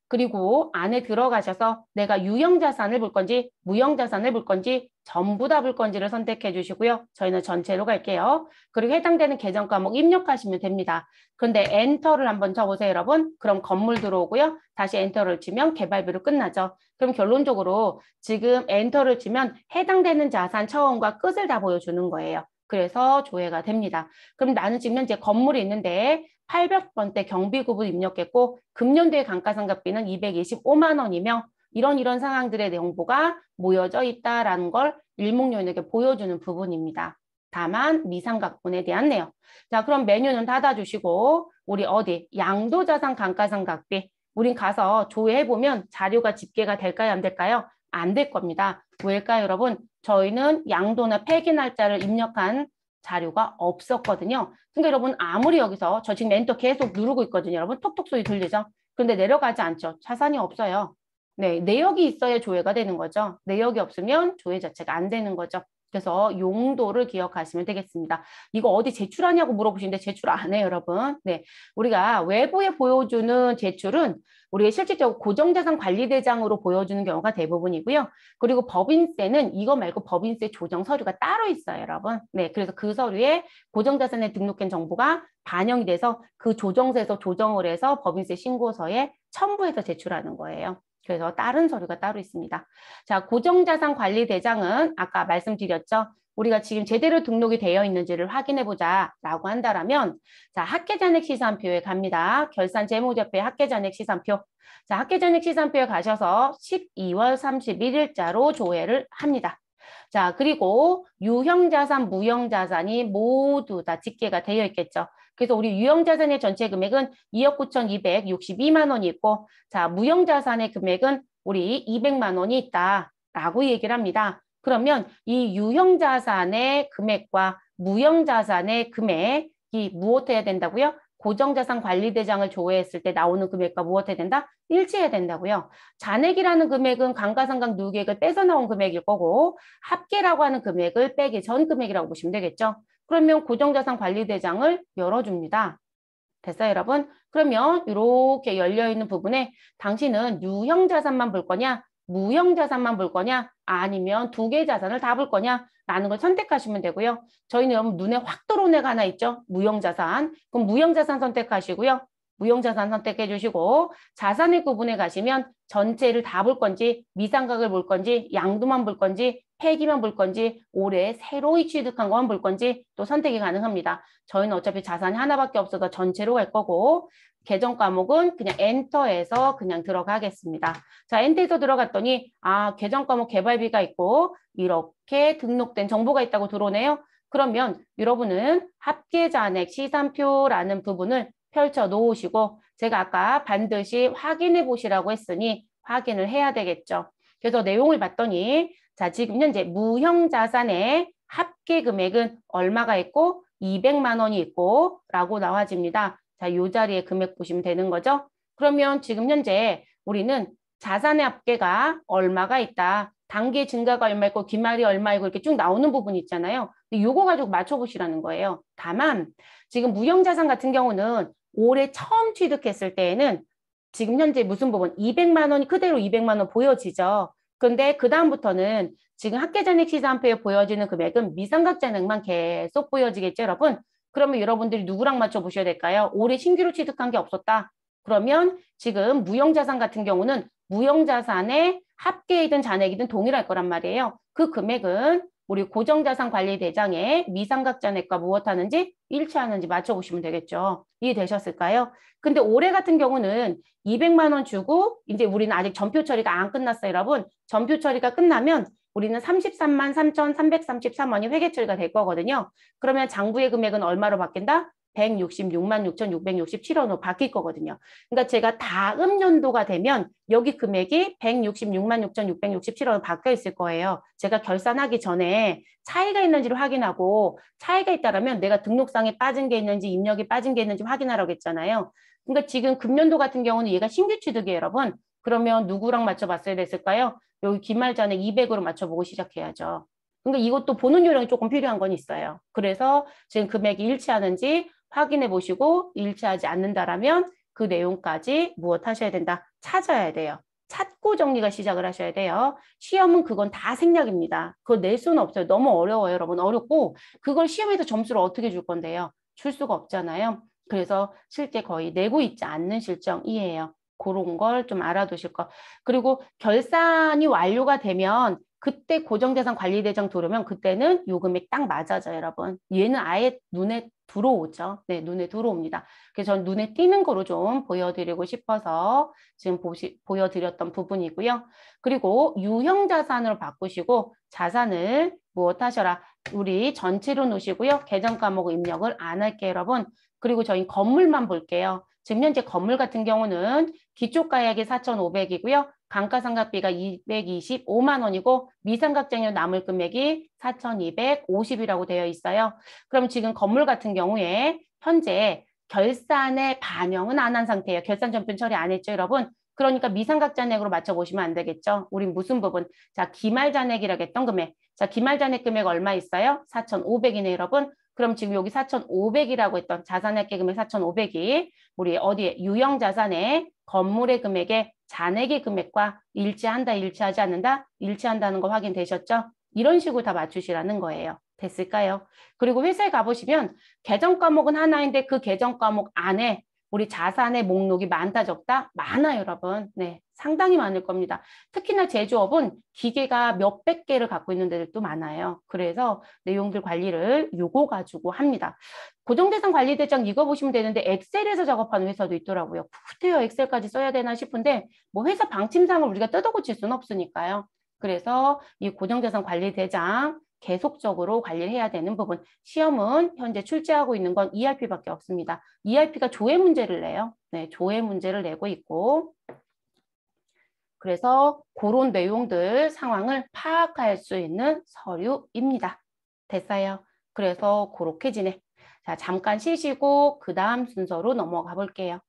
그리고 안에 들어가셔서 내가 유형자산을 볼 건지 무형자산을 볼 건지 전부 다 볼 건지를 선택해 주시고요. 저희는 전체로 갈게요. 그리고 해당되는 계정 과목 입력하시면 됩니다. 그런데 엔터를 한번 쳐보세요, 여러분. 그럼 건물 들어오고요. 다시 엔터를 치면 개발비로 끝나죠. 그럼 결론적으로 지금 엔터를 치면 해당되는 자산 처음과 끝을 다 보여주는 거예요. 그래서 조회가 됩니다. 그럼 나는 지금 현재 건물이 있는데 800번대 경비구분 입력했고 금년도의 감가상각비는 225만 원이며 이런 상황들의 내용보가 모여져 있다라는 걸 일목요연하게 보여주는 부분입니다. 다만 미상각분에 대한 내용. 자, 그럼 메뉴는 닫아주시고 우리 어디 양도자산 감가상각비 우린 가서 조회해보면 자료가 집계가 될까요? 안 될까요? 안 될 겁니다. 왜일까요, 여러분? 저희는 양도나 폐기 날짜를 입력한 자료가 없었거든요. 그러니까 여러분 아무리 여기서 저 지금 엔터 계속 누르고 있거든요. 여러분 톡톡 소리 들리죠? 근데 내려가지 않죠. 자산이 없어요. 네, 내역이 있어야 조회가 되는 거죠. 내역이 없으면 조회 자체가 안 되는 거죠. 그래서 용도를 기억하시면 되겠습니다. 이거 어디 제출하냐고 물어보시는데 제출 안 해요, 여러분. 네, 우리가 외부에 보여주는 제출은 우리가 실질적으로 고정자산관리대장으로 보여주는 경우가 대부분이고요. 그리고 법인세는 이거 말고 법인세 조정 서류가 따로 있어요, 여러분. 네, 그래서 그 서류에 고정자산에 등록한 정보가 반영이 돼서 그 조정서에서 조정을 해서 법인세 신고서에 첨부해서 제출하는 거예요. 그래서 다른 서류가 따로 있습니다. 자, 고정자산관리대장은 아까 말씀드렸죠. 우리가 지금 제대로 등록이 되어 있는지를 확인해보자 라고 한다면 자, 학계잔액시산표에 갑니다. 결산재무제표의 학계잔액시산표. 자, 학계잔액시산표에 가셔서 12월 31일자로 조회를 합니다. 자, 그리고 유형자산, 무형자산이 모두 다 집계가 되어 있겠죠. 그래서 우리 유형자산의 전체 금액은 2억 9,262만 원이 있고 자, 무형자산의 금액은 우리 200만 원이 있다라고 얘기를 합니다. 그러면 이 유형자산의 금액과 무형자산의 금액이 무엇해야 된다고요? 고정자산관리대장을 조회했을 때 나오는 금액과 무엇해야 된다? 일치해야 된다고요. 잔액이라는 금액은 감가상각 누계액을 빼서 나온 금액일 거고 합계라고 하는 금액을 빼기 전 금액이라고 보시면 되겠죠. 그러면 고정자산관리대장을 열어줍니다. 됐어요, 여러분? 그러면 이렇게 열려있는 부분에 당신은 유형자산만 볼 거냐? 무형자산만 볼 거냐? 아니면 두 개의 자산을 다 볼 거냐? 라는 걸 선택하시면 되고요. 저희는 여러분 눈에 확 들어오는 애가 하나 있죠? 무형자산. 그럼 무형자산 선택하시고요. 무형자산 선택해 주시고 자산의 구분에 가시면 전체를 다 볼 건지 미상각을 볼 건지 양도만 볼 건지 폐기만 볼 건지 올해 새로이 취득한 것만 볼 건지 또 선택이 가능합니다. 저희는 어차피 자산이 하나밖에 없어서 전체로 갈 거고 계정 과목은 그냥 엔터에서 그냥 들어가겠습니다. 자, 엔터에서 들어갔더니 아, 계정 과목 개발비가 있고 이렇게 등록된 정보가 있다고 들어오네요. 그러면 여러분은 합계잔액 시산표라는 부분을 펼쳐 놓으시고 제가 아까 반드시 확인해 보시라고 했으니 확인을 해야 되겠죠. 그래서 내용을 봤더니 자, 지금 현재 무형자산의 합계 금액은 얼마가 있고 200만 원이 있고 라고 나와집니다. 자, 이 자리에 금액 보시면 되는 거죠. 그러면 지금 현재 우리는 자산의 합계가 얼마가 있다. 단기 증가가 얼마 있고 기말이 얼마 있고 이렇게 쭉 나오는 부분이 있잖아요. 요거 가지고 맞춰보시라는 거예요. 다만 지금 무형자산 같은 경우는 올해 처음 취득했을 때에는 지금 현재 무슨 부분 200만 원이 그대로 200만 원 보여지죠. 근데 그 다음부터는 지금 학계잔액 시산표에 보여지는 금액은 미상각 잔액만 계속 보여지겠죠, 여러분? 그러면 여러분들이 누구랑 맞춰보셔야 될까요? 올해 신규로 취득한 게 없었다. 그러면 지금 무형자산 같은 경우는 무형자산의 합계이든 잔액이든 동일할 거란 말이에요. 그 금액은 우리 고정자산관리대장에 미상각 잔액과 무엇하는지 일치하는지 맞춰보시면 되겠죠. 이해되셨을까요? 근데 올해 같은 경우는 200만 원 주고 이제 우리는 아직 전표 처리가 안 끝났어요, 여러분. 전표 처리가 끝나면 우리는 33만 3,333원이 회계 처리가 될 거거든요. 그러면 장부의 금액은 얼마로 바뀐다? 166만 6,667원으로 바뀔 거거든요. 그러니까 제가 다음 연도가 되면 여기 금액이 166만 6,667원으로 바뀌어 있을 거예요. 제가 결산하기 전에 차이가 있는지를 확인하고 차이가 있다면 내가 등록상에 빠진 게 있는지 입력이 빠진 게 있는지 확인하라고 했잖아요. 그러니까 지금 금년도 같은 경우는 얘가 신규 취득이에요, 여러분. 그러면 누구랑 맞춰봤어야 됐을까요? 여기 기말잔액 200으로 맞춰보고 시작해야죠. 그러니까 이것도 보는 요령이 조금 필요한 건 있어요. 그래서 지금 금액이 일치하는지 확인해 보시고 일치하지 않는다라면 그 내용까지 무엇 하셔야 된다? 찾아야 돼요. 찾고 정리가 시작을 하셔야 돼요. 시험은 그건 다 생략입니다. 그거 낼 수는 없어요. 너무 어려워요, 여러분. 어렵고 그걸 시험에서 점수를 어떻게 줄 건데요? 줄 수가 없잖아요. 그래서 실제 거의 내고 있지 않는 실정이에요. 그런 걸 좀 알아두실 거. 그리고 결산이 완료가 되면 그때 고정대상 관리대장 들어오면 그때는 요 금액 딱 맞아져요, 여러분. 얘는 아예 눈에 들어오죠. 네, 눈에 들어옵니다. 그래서 전 눈에 띄는 거로 좀 보여드리고 싶어서 지금 보여드렸던 부분이고요. 그리고 유형 자산으로 바꾸시고 자산을 무엇 하셔라. 우리 전체로 놓으시고요. 계정 과목 입력을 안 할게요, 여러분. 그리고 저희 건물만 볼게요. 지금 현재 건물 같은 경우는 기초가액이 4,500이고요. 감가상각비가 225만 원이고 미상각장려 남을 금액이 4,250이라고 되어 있어요. 그럼 지금 건물 같은 경우에 현재 결산에 반영은 안 한 상태예요. 결산 전편 처리 안 했죠, 여러분? 그러니까 미상각잔액으로 맞춰보시면 안 되겠죠? 우린 무슨 부분? 자, 기말잔액이라고 했던 금액. 자, 기말잔액 금액 얼마 있어요? 4,500이네, 여러분. 그럼 지금 여기 4,500이라고 했던 자산액계 금액 4,500이 우리 어디에 유형자산의 건물의 금액에 잔액의 금액과 일치한다, 일치하지 않는다? 일치한다는 거 확인되셨죠? 이런 식으로 다 맞추시라는 거예요. 됐을까요? 그리고 회사에 가보시면 계정 과목은 하나인데 그 계정 과목 안에 우리 자산의 목록이 많다 적다? 많아요, 여러분. 네, 상당히 많을 겁니다. 특히나 제조업은 기계가 몇백 개를 갖고 있는 데들도 많아요. 그래서 내용들 관리를 요거 가지고 합니다. 고정대상 관리대장 이거 보시면 되는데 엑셀에서 작업하는 회사도 있더라고요. 구태여 엑셀까지 써야 되나 싶은데 뭐 회사 방침상을 우리가 뜯어고칠 수는 없으니까요. 그래서 이 고정대상 관리대장 계속적으로 관리를 해야 되는 부분. 시험은 현재 출제하고 있는 건 ERP밖에 없습니다. ERP가 조회 문제를 내요. 네, 조회 문제를 내고 있고. 그래서 그런 내용들 상황을 파악할 수 있는 서류입니다. 됐어요? 그래서 그렇게 진행. 자, 잠깐 쉬시고 그 다음 순서로 넘어가 볼게요.